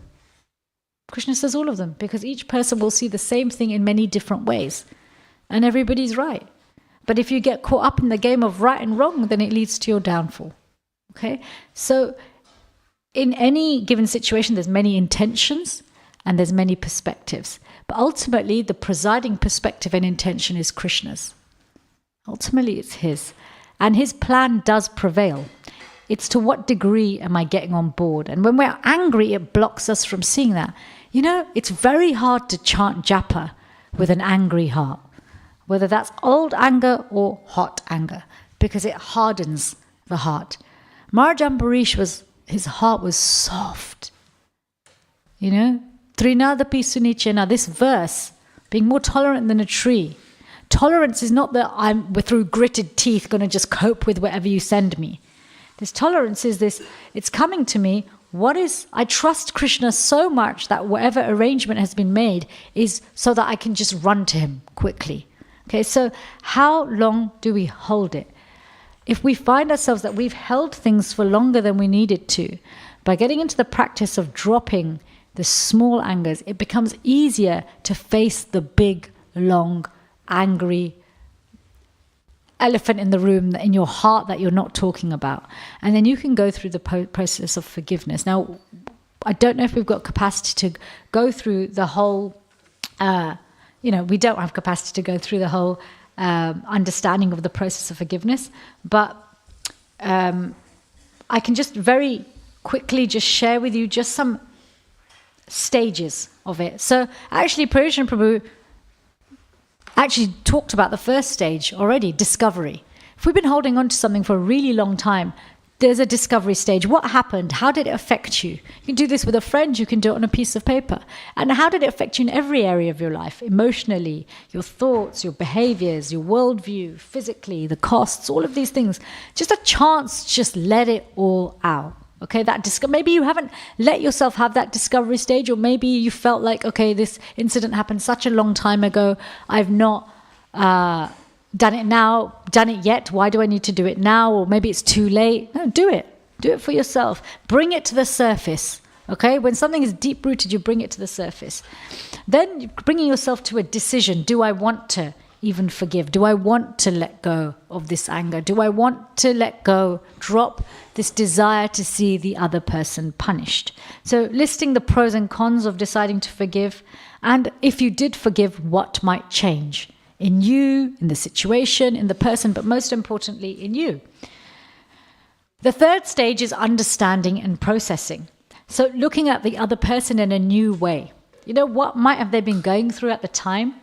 Krishna says all of them because each person will see the same thing in many different ways. And everybody's right. But if you get caught up in the game of right and wrong, then it leads to your downfall. Okay? So in any given situation, there's many intentions and there's many perspectives. But ultimately, the presiding perspective and intention is Krishna's. Ultimately, it's his. And his plan does prevail. It's to what degree am I getting on board? And when we're angry, it blocks us from seeing that. It's very hard to chant japa with an angry heart, whether that's old anger or hot anger, because it hardens the heart. Maharaj Ambarish his heart was soft. Trinadapi sunichena, this verse, being more tolerant than a tree. Tolerance is not that I'm through gritted teeth going to just cope with whatever you send me. This tolerance is this, it's coming to me, I trust Krishna so much that whatever arrangement has been made is so that I can just run to him quickly. Okay, so how long do we hold it? If we find ourselves that we've held things for longer than we needed to, by getting into the practice of dropping the small angers, it becomes easier to face the big, long, angry elephant in the room in your heart that you're not talking about. And then you can go through the process of forgiveness. Now, I don't know if we've got capacity to go through the whole, we don't have capacity to go through the whole understanding of the process of forgiveness, but I can just very quickly just share with you just some stages of it. So actually, Parishran Prabhu actually talked about the first stage already, discovery. If we've been holding on to something for a really long time, there's a discovery stage. What happened? How did it affect you? You can do this with a friend, you can do it on a piece of paper. And how did it affect you in every area of your life? Emotionally, your thoughts, your behaviors, your worldview, physically, the costs, all of these things. Just a chance to just let it all out. Okay, maybe you haven't let yourself have that discovery stage, or maybe you felt like, okay, this incident happened such a long time ago, I've not done it yet, why do I need to do it now? Or maybe it's too late. No, do it for yourself. Bring it to the surface. Okay, when something is deep rooted, you bring it to the surface. Then bringing yourself to a decision. Do I want to even forgive? Do I want to let go of this anger? Do I want to let go, drop this desire to see the other person punished? So listing the pros and cons of deciding to forgive, and if you did forgive, what might change in you, in the situation, in the person, but most importantly in you. The third stage is understanding and processing. So looking at the other person in a new way. What might have they been going through at the time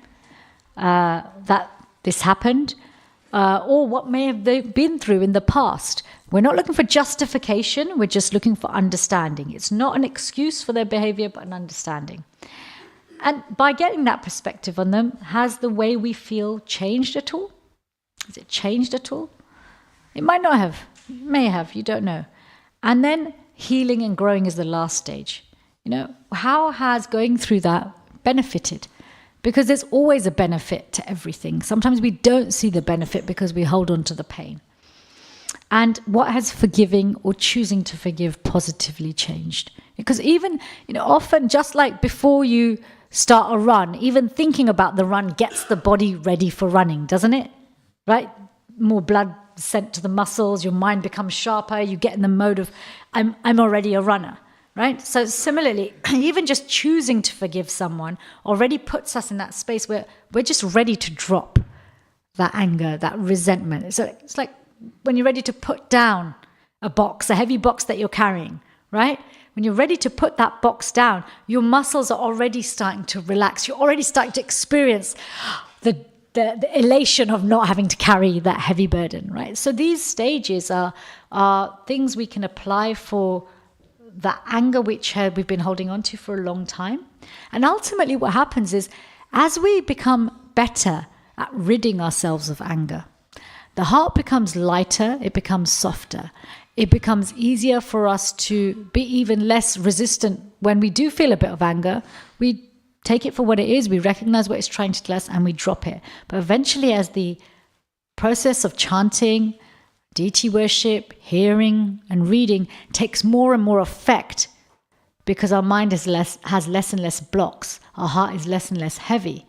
that this happened, or what may have they been through in the past. We're not looking for justification, we're just looking for understanding. It's not an excuse for their behavior, but an understanding. And by getting that perspective on them, has the way we feel changed at all? Has it changed at all? It might not have, it may have, you don't know. And then healing and growing is the last stage. How has going through that benefited? Because there's always a benefit to everything. Sometimes we don't see the benefit because we hold on to the pain. And what has forgiving or choosing to forgive positively changed? Because even, often just like before you start a run, even thinking about the run gets the body ready for running, doesn't it? Right? More blood sent to the muscles, your mind becomes sharper, you get in the mode of, I'm already a runner, right? So similarly, even just choosing to forgive someone already puts us in that space where we're just ready to drop that anger, that resentment. So it's like when you're ready to put down a box, a heavy box that you're carrying, right? When you're ready to put that box down, your muscles are already starting to relax. You're already starting to experience the elation of not having to carry that heavy burden, right? So these stages are things we can apply for the anger which we've been holding on to for a long time. And ultimately what happens is, as we become better at ridding ourselves of anger, the heart becomes lighter, it becomes softer. It becomes easier for us to be even less resistant when we do feel a bit of anger. We take it for what it is, we recognize what it's trying to tell us, and we drop it. But eventually, as the process of chanting, deity worship, hearing, and reading takes more and more effect, because our mind has less and less blocks, our heart is less and less heavy,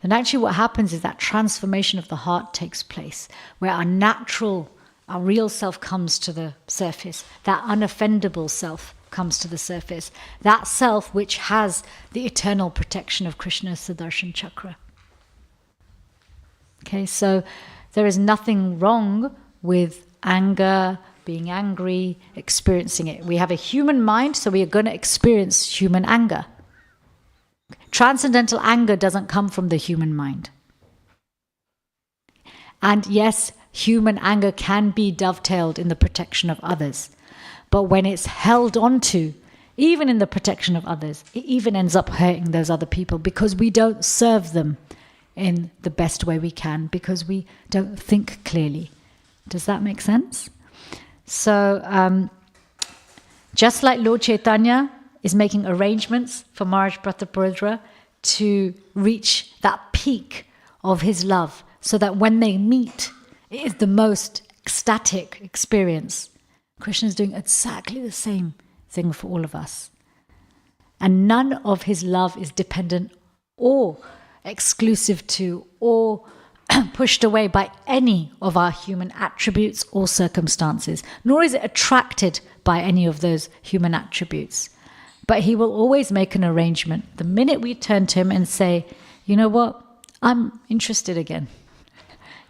then actually what happens is that transformation of the heart takes place, where our real self comes to the surface, that unoffendable self comes to the surface, that self which has the eternal protection of Krishna's Sudarshan Chakra. Okay, so there is nothing wrong with anger, being angry, experiencing it. We have a human mind, so we are going to experience human anger. Transcendental anger doesn't come from the human mind. And yes, human anger can be dovetailed in the protection of others. But when it's held onto, even in the protection of others, it even ends up hurting those other people, because we don't serve them in the best way we can, because we don't think clearly. Does that make sense? So, just like Lord Chaitanya is making arrangements for Maharaj Prataparudra to reach that peak of his love, so that when they meet, it is the most ecstatic experience. Krishna is doing exactly the same thing for all of us. And none of his love is dependent or exclusive to or pushed away by any of our human attributes or circumstances, nor is it attracted by any of those human attributes. But he will always make an arrangement. The minute we turn to him and say, you know what, I'm interested again.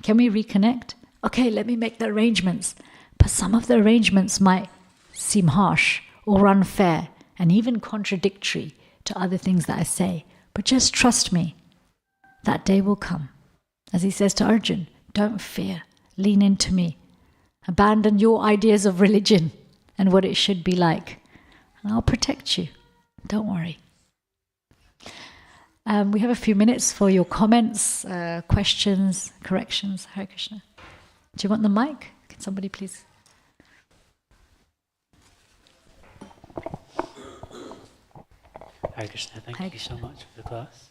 Can we reconnect? Okay, let me make the arrangements. But some of the arrangements might seem harsh or unfair and even contradictory to other things that I say. But just trust me, that day will come. As he says to Arjun, don't fear, lean into me. Abandon your ideas of religion and what it should be like. And I'll protect you. Don't worry. We have a few minutes for your comments, questions, corrections. Hare Krishna. Do you want the mic? Can somebody please? Hare Krishna, thank you so much for the class.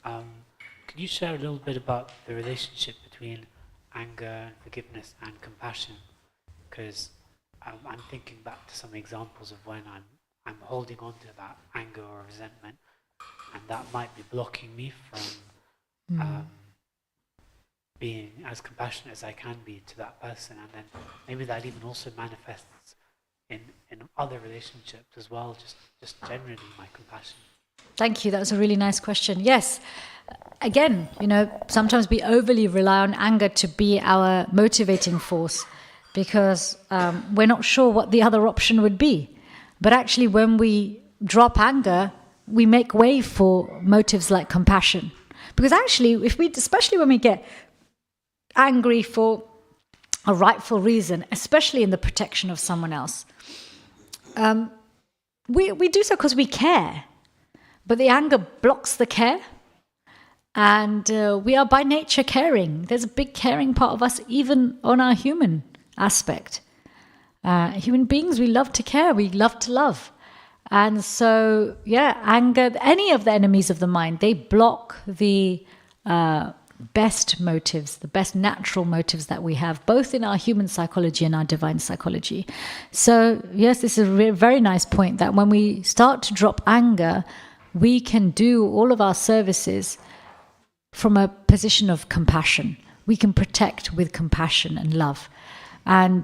Could you share a little bit about the relationship between anger and forgiveness and compassion? Because I'm thinking back to some examples of when I'm holding on to that anger or resentment, and that might be blocking me from being as compassionate as I can be to that person, and then maybe that even also manifests in other relationships as well, just generally my compassion. Thank you. That was a really nice question. Yes. Again, sometimes we overly rely on anger to be our motivating force, because we're not sure what the other option would be. But actually, when we drop anger, we make way for motives like compassion. Because actually, especially when we get angry for a rightful reason, especially in the protection of someone else, we do so because we care. But the anger blocks the care. And we are by nature caring. There's a big caring part of us, even on our human aspect. Human beings, we love to care, we love to love. And so, anger, any of the enemies of the mind, they block the best motives, the best natural motives that we have, both in our human psychology and our divine psychology. So, yes, this is a very nice point, that when we start to drop anger, we can do all of our services from a position of compassion. We can protect with compassion and love. And,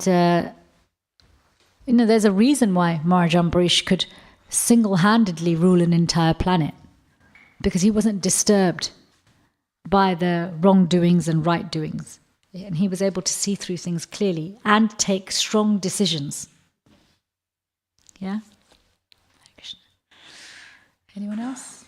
there's a reason why Maharaj Ambarish could single-handedly rule an entire planet, because he wasn't disturbed by the wrongdoings and right doings. And he was able to see through things clearly and take strong decisions. Yeah? Anyone else?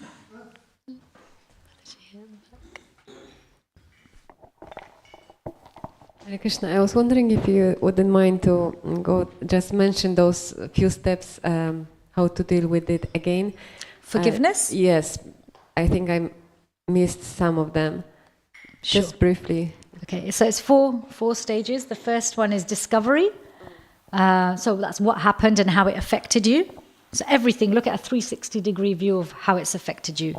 Hare Krishna, I was wondering if you wouldn't mind to just mention those few steps, how to deal with it again. Forgiveness? Yes, I think I missed some of them. Sure. Just briefly. Okay, so it's four stages. The first one is discovery. So that's what happened and how it affected you. So everything, look at a 360-degree view of how it's affected you.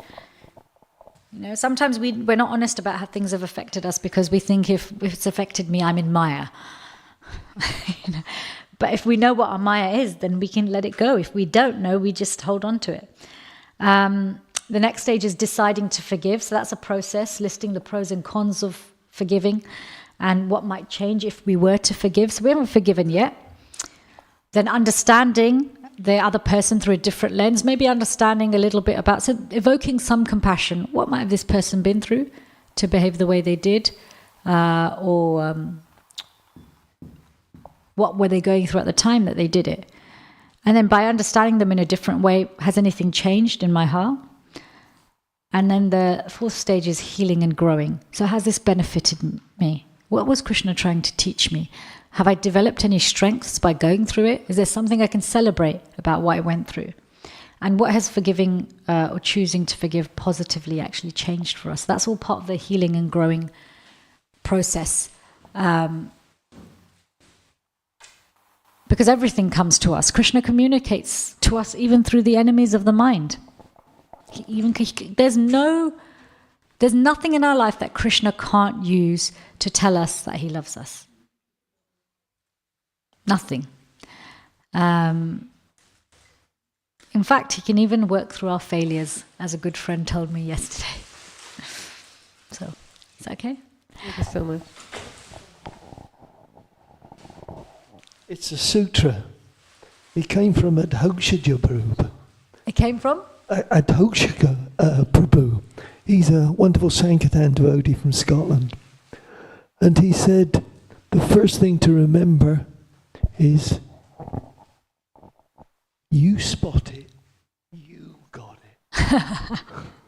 Sometimes we're not honest about how things have affected us because we think if it's affected me, I'm in Maya. But if we know what our Maya is, then we can let it go. If we don't know, we just hold on to it. The next stage is deciding to forgive. So that's a process, listing the pros and cons of forgiving and what might change if we were to forgive. So we haven't forgiven yet. Then understanding the other person through a different lens, maybe understanding a little bit about, so evoking some compassion. What might have this person been through to behave the way they did? Or what were they going through at the time that they did it? And then by understanding them in a different way, has anything changed in my heart? And then the fourth stage is healing and growing. So has this benefited me? What was Krishna trying to teach me? Have I developed any strengths by going through it? Is there something I can celebrate about what I went through? And what has forgiving or choosing to forgive positively actually changed for us? That's all part of the healing and growing process. Because everything comes to us. Krishna communicates to us even through the enemies of the mind. There's nothing in our life that Krishna can't use to tell us that he loves us. Nothing. In fact, he can even work through our failures, as a good friend told me yesterday. So, is that okay? Thank you so much. It's a sutra. It came from Adhokshaja Prabhu. It came from? Adhokshaja Prabhu. He's a wonderful Sankirtan devotee from Scotland. And he said, the first thing to remember is you spot it, you got it.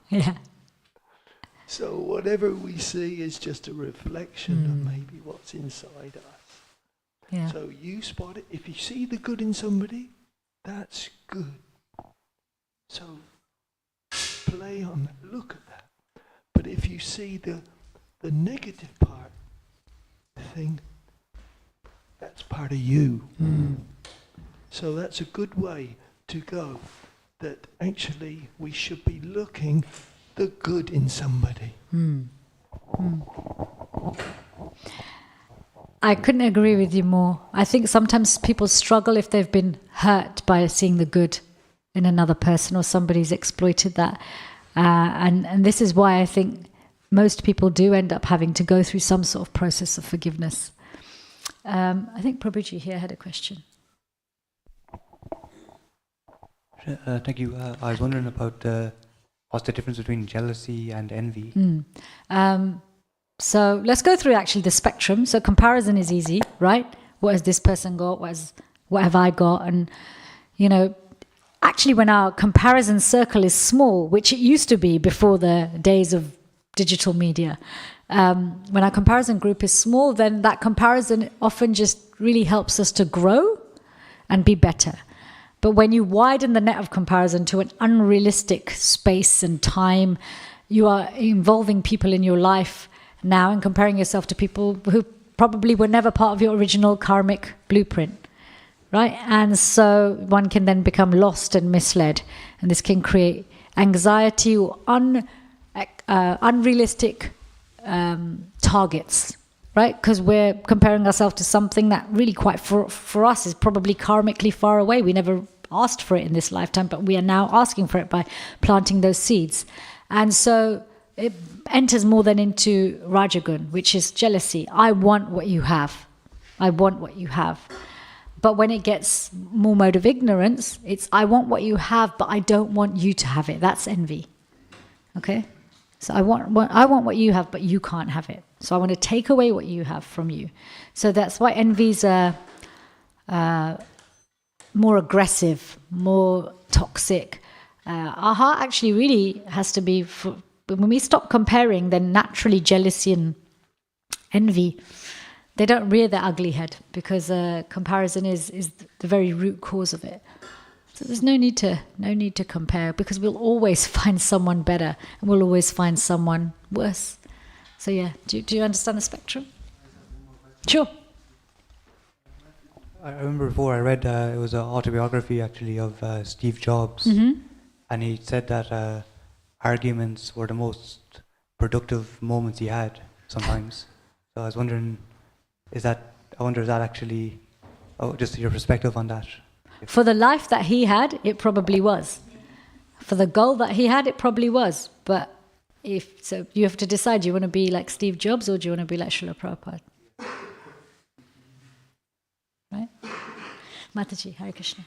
Yeah. So whatever we see is just a reflection of maybe what's inside us. Yeah. So you spot it. If you see the good in somebody, that's good. So play on that, look at that. But if you see the negative part, the thing, that's part of you. So that's a good way to go, that actually we should be looking the good in somebody. I couldn't agree with you more. I think sometimes people struggle if they've been hurt by seeing the good in another person or somebody's exploited that. And this is why I think most people do end up having to go through some sort of process of forgiveness. I think Prabhuji here had a question. Thank you. I was wondering about what's the difference between jealousy and envy? So let's go through actually the spectrum. So comparison is easy, right? What has this person got? What have I got? And, actually when our comparison circle is small, which it used to be before the days of digital media, when our comparison group is small, then that comparison often just really helps us to grow and be better. But when you widen the net of comparison to an unrealistic space and time, you are involving people in your life now and comparing yourself to people who probably were never part of your original karmic blueprint, right? And so one can then become lost and misled. And this can create anxiety or unrealistic targets, right? Because we're comparing ourselves to something that really quite for us is probably karmically far away. We never asked for it in this lifetime, but we are now asking for it by planting those seeds. And so it enters more than into Rajagun, which is jealousy. I want what you have. I want what you have. But when it gets more mode of ignorance, it's I want what you have, but I don't want you to have it. That's envy. Okay? So I want what you have, but you can't have it. So I want to take away what you have from you. So that's why envy's more aggressive, more toxic. Our heart actually really has to be, when we stop comparing, then naturally jealousy and envy, they don't rear their ugly head, because comparison is the very root cause of it. So there's no need to compare, because we'll always find someone better and we'll always find someone worse. So yeah, do you understand the spectrum? Sure. I remember before I read, it was an autobiography actually of Steve Jobs, and he said that arguments were the most productive moments he had sometimes. So I was wondering, is that actually, just your perspective on that? For the life that he had, it probably was. For the goal that he had, it probably was. But so you have to decide, do you want to be like Steve Jobs or do you want to be like Srila Prabhupada? Right? Mataji, Hare Krishna.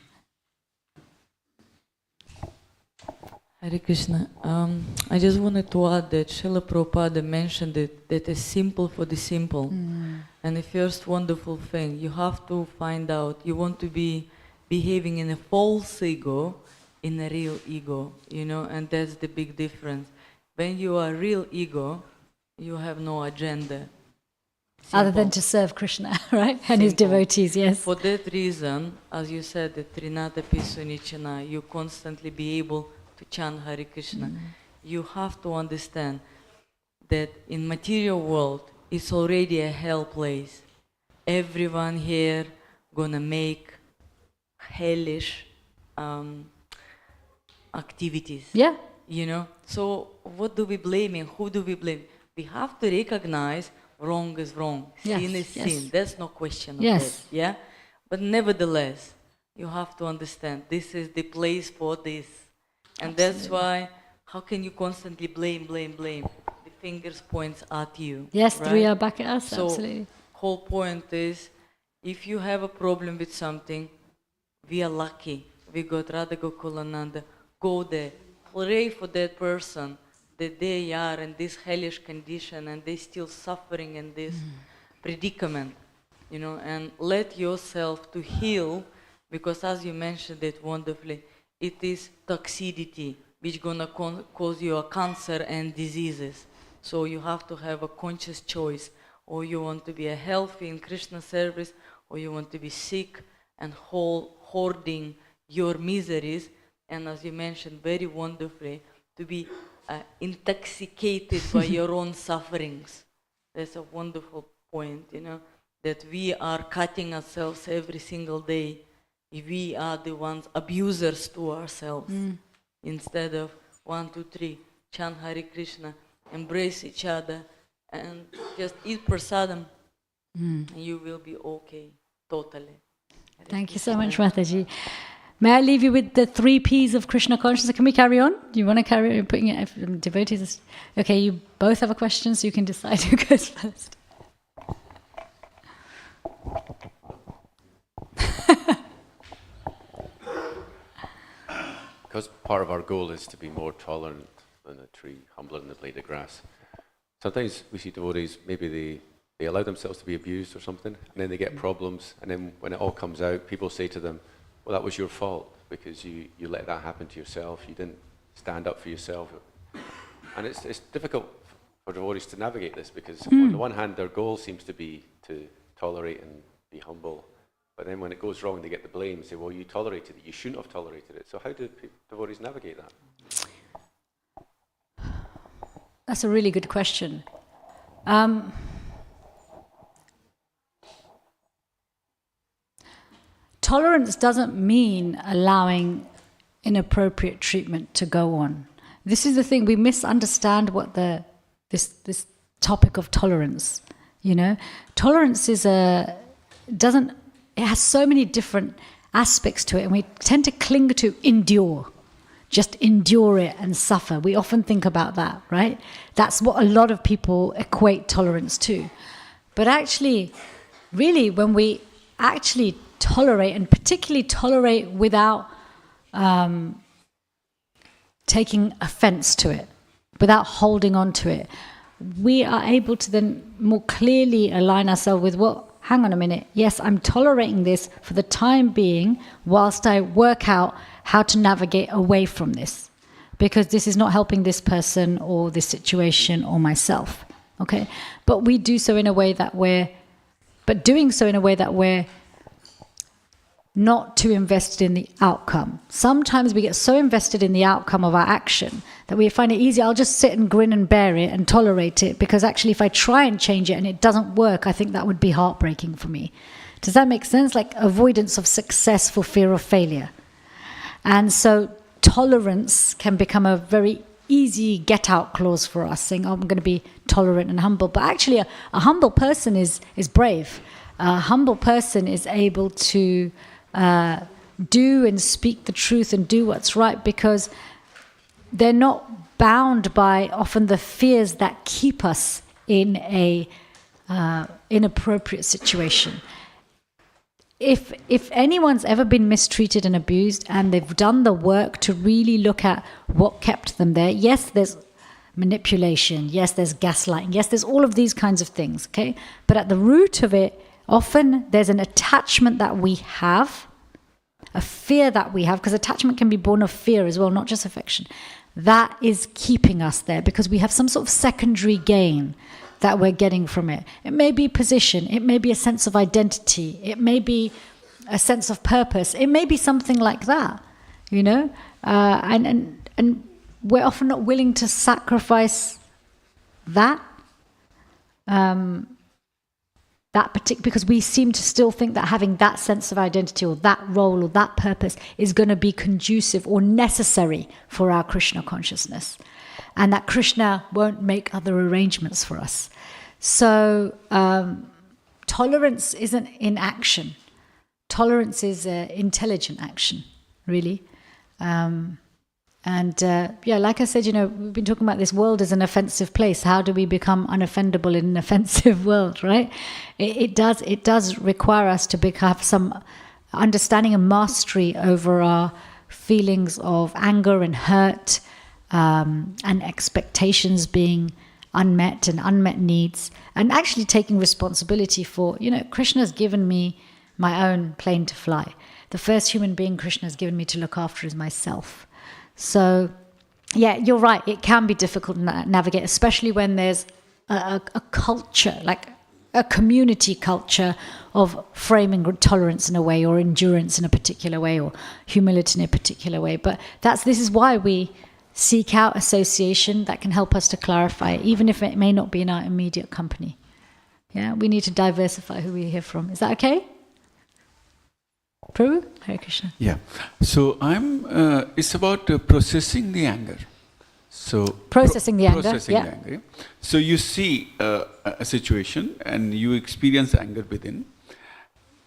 Hare Krishna. I just wanted to add that Srila Prabhupada mentioned that is simple for the simple. And the first wonderful thing, you have to find out, you want to be behaving in a false ego, in a real ego, and that's the big difference. When you are real ego, you have no agenda. Simple. Other than to serve Krishna, right? And his devotees, yes. For that reason, as you said, the Trinata Pisunichana, you constantly be able to chant Hare Krishna. You have to understand that in material world, it's already a hell place. Everyone here gonna make hellish activities. Yeah. So what do we blame and who do we blame? We have to recognize wrong is wrong, sin is sin. There's no question of that. Yeah. But nevertheless, you have to understand this is the place for this, and absolutely. That's why. How can you constantly blame? The fingers points at you. Yes, right? we are back at us. So absolutely. Whole point is, if you have a problem with something, we are lucky. We got Radha Gokulananda. Go there, pray for that person that they are in this hellish condition and they still suffering in this predicament, and let yourself to heal, because as you mentioned it wonderfully, it is toxicity which gonna cause you a cancer and diseases. So you have to have a conscious choice, or you want to be a healthy in Krishna service, or you want to be sick and hoarding your miseries, and as you mentioned very wonderfully, to be intoxicated by your own sufferings. That's a wonderful point, that we are cutting ourselves every single day. We are the ones abusers to ourselves. Instead of 1, 2, 3, chant Hare Krishna, embrace each other, and just eat prasadam, and you will be okay, totally. Thank you so much, Mataji. May I leave you with the 3 P's of Krishna consciousness? Can we carry on? Do you want to carry on putting it? Devotees? Okay, you both have a question, so you can decide who goes first. Because part of our goal is to be more tolerant than a tree, humbler than the blade of grass. Sometimes we see devotees, maybe they allow themselves to be abused or something, and then they get problems, and then when it all comes out, people say to them, well, that was your fault, because you let that happen to yourself, you didn't stand up for yourself. And it's difficult for devotees to navigate this, because on the one hand, their goal seems to be to tolerate and be humble. But then when it goes wrong, they get the blame and say, well, you tolerated it, you shouldn't have tolerated it. So how do devotees navigate that? That's a really good question. Tolerance doesn't mean allowing inappropriate treatment to go on. This is the thing, we misunderstand what this topic of tolerance, Tolerance is it has so many different aspects to it, and we tend to cling to endure. Just endure it and suffer. We often think about that, right? That's what a lot of people equate tolerance to. But actually, really, when we actually tolerate, and particularly tolerate without taking offense to it, without holding on to it, we are able to then more clearly align ourselves with, well, hang on a minute, yes, I'm tolerating this for the time being whilst I work out how to navigate away from this, because this is not helping this person or this situation or myself, okay? But we do so in a way that doing so in a way that we're not too invested in the outcome. Sometimes we get so invested in the outcome of our action that we find it easy, I'll just sit and grin and bear it and tolerate it, because actually if I try and change it and it doesn't work, I think that would be heartbreaking for me. Does that make sense? Like avoidance of success for fear of failure. And so tolerance can become a very easy get-out clause for us, saying, oh, I'm going to be tolerant and humble. But actually a humble person is brave. A humble person is able to do and speak the truth and do what's right, because they're not bound by often the fears that keep us in a inappropriate situation. If anyone's ever been mistreated and abused and they've done the work to really look at what kept them there, yes, there's manipulation, yes, there's gaslighting, yes, there's all of these kinds of things, okay? But at the root of it, often there's an attachment that we have, a fear that we have, because attachment can be born of fear as well, not just affection. That is keeping us there because we have some sort of secondary gain that we're getting from it. It may be position, it may be a sense of identity, it may be a sense of purpose, it may be something like that, you know? And we're often not willing to sacrifice that. Because we seem to still think that having that sense of identity or that role or that purpose is going to be conducive or necessary for our Krishna consciousness, and that Krishna won't make other arrangements for us. So tolerance isn't inaction. Tolerance is intelligent action, really. Like I said, we've been talking about this world as an offensive place. How do we become unoffendable in an offensive world, right? It does require us to have some understanding and mastery over our feelings of anger and hurt, and expectations being unmet and unmet needs, and actually taking responsibility for, Krishna's given me my own plane to fly. The first human being Krishna's given me to look after is myself. So, yeah, you're right. It can be difficult to navigate, especially when there's a culture, like a community culture of framing tolerance in a way, or endurance in a particular way, or humility in a particular way. But this is why we seek out association that can help us to clarify it, even if it may not be in our immediate company. Yeah, we need to diversify who we hear from. Is that okay? Prabhu? Hare Krishna. Yeah. So it's about processing the anger. So processing the anger. Processing the anger. So you see a situation and you experience anger within,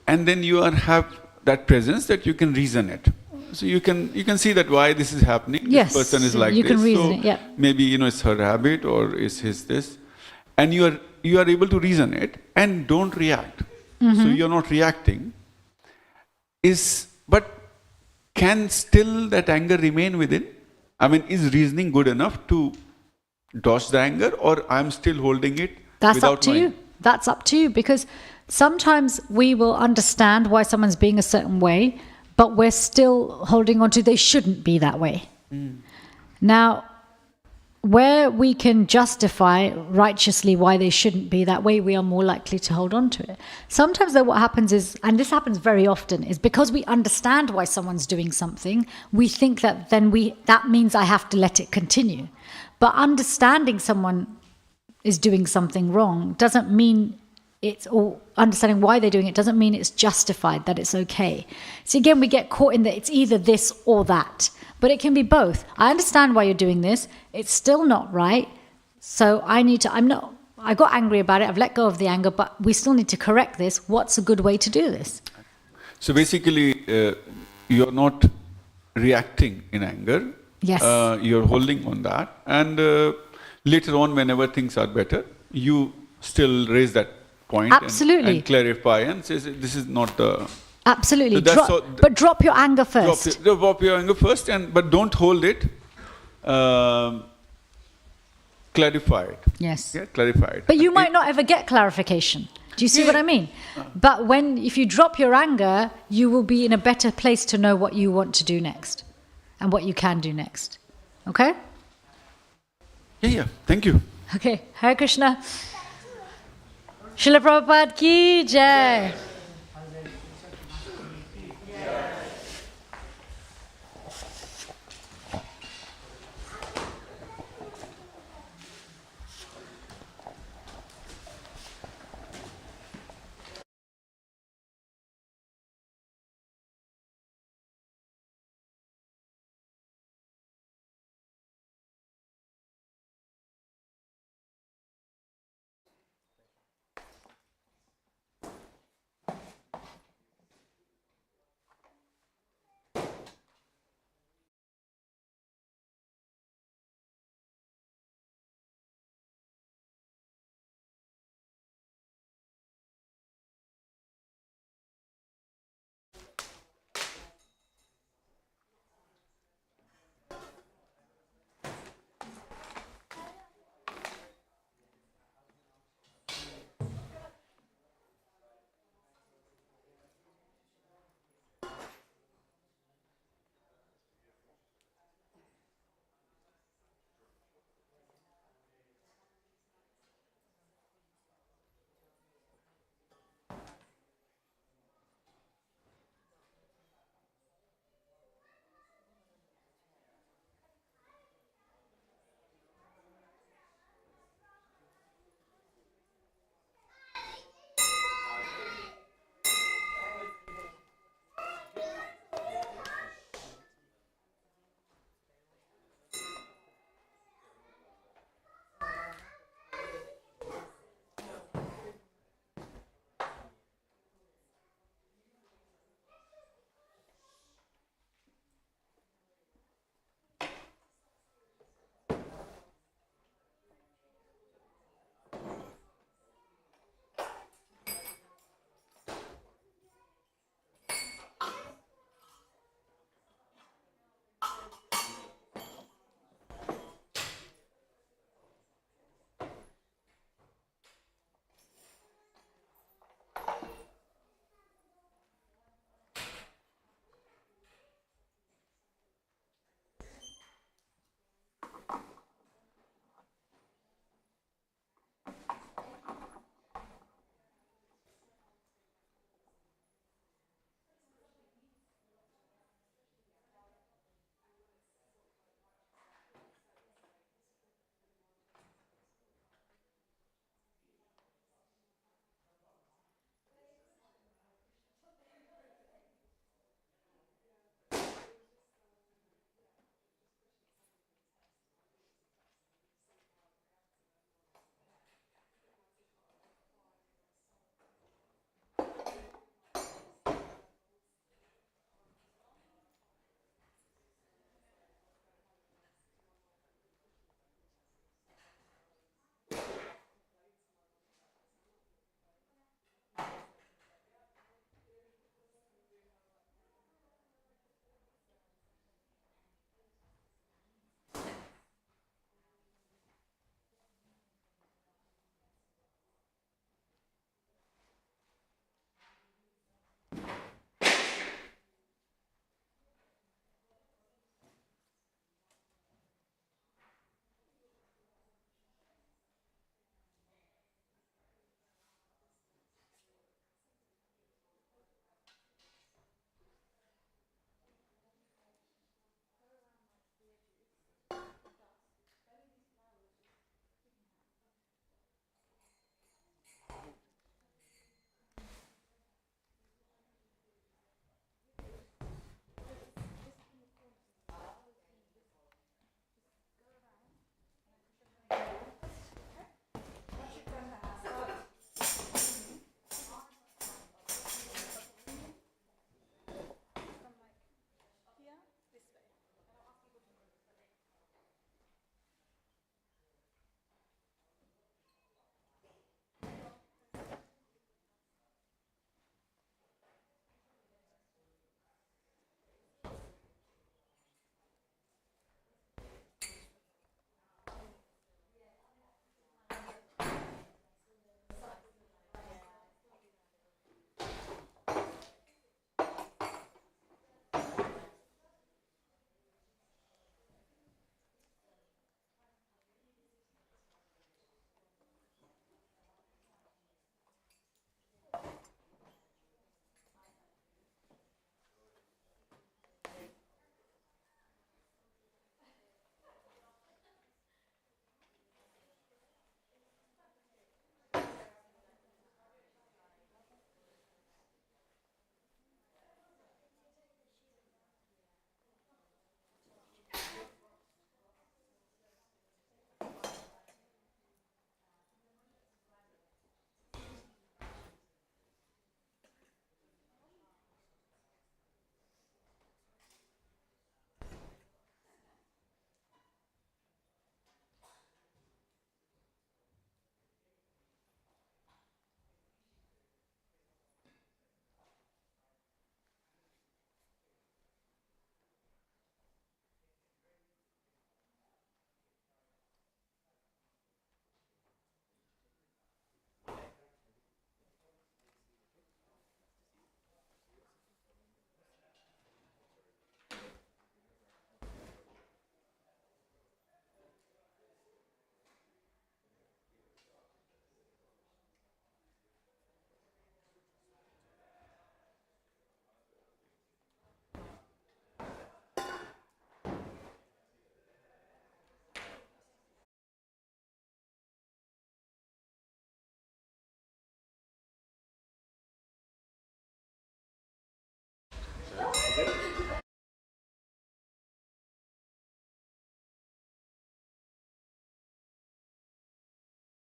and then you have that presence that you can reason it. So you can see that why this is happening. Yes. This person is like you this. Can reason it, yeah. Maybe it's her habit or is his this, and you are able to reason it and don't react. Mm-hmm. So you're not reacting. But can still that anger remain within? I mean, is reasoning good enough to dodge the anger, or I'm still holding it? That's up to you. That's up to you, because sometimes we will understand why someone's being a certain way, but we're still holding on to they shouldn't be that way. Mm. Now, where we can justify righteously why they shouldn't be that way, we are more likely to hold on to it. Sometimes though what happens is, and this happens very often, is because we understand why someone's doing something, we think that that means I have to let it continue. But understanding someone is doing something wrong doesn't mean or understanding why they're doing it doesn't mean it's justified, that it's okay. So again, we get caught in that it's either this or that. But it can be both. I understand why you're doing this. It's still not right. So I got angry about it. I've let go of the anger, but we still need to correct this. What's a good way to do this? So basically, you're not reacting in anger. Yes. You're holding on that. And later on, whenever things are better, you still raise that point Absolutely. and clarify and say this is not the. Absolutely. So that's But drop your anger first. Drop your anger first, but don't hold it. Clarify it. Yes. Yeah, clarify it. But you might not ever get clarification. Do you see what I mean? But if you drop your anger, you will be in a better place to know what you want to do next and what you can do next. Okay? Yeah. Thank you. Okay. Hare Krishna. Srila Prabhupada ki jai.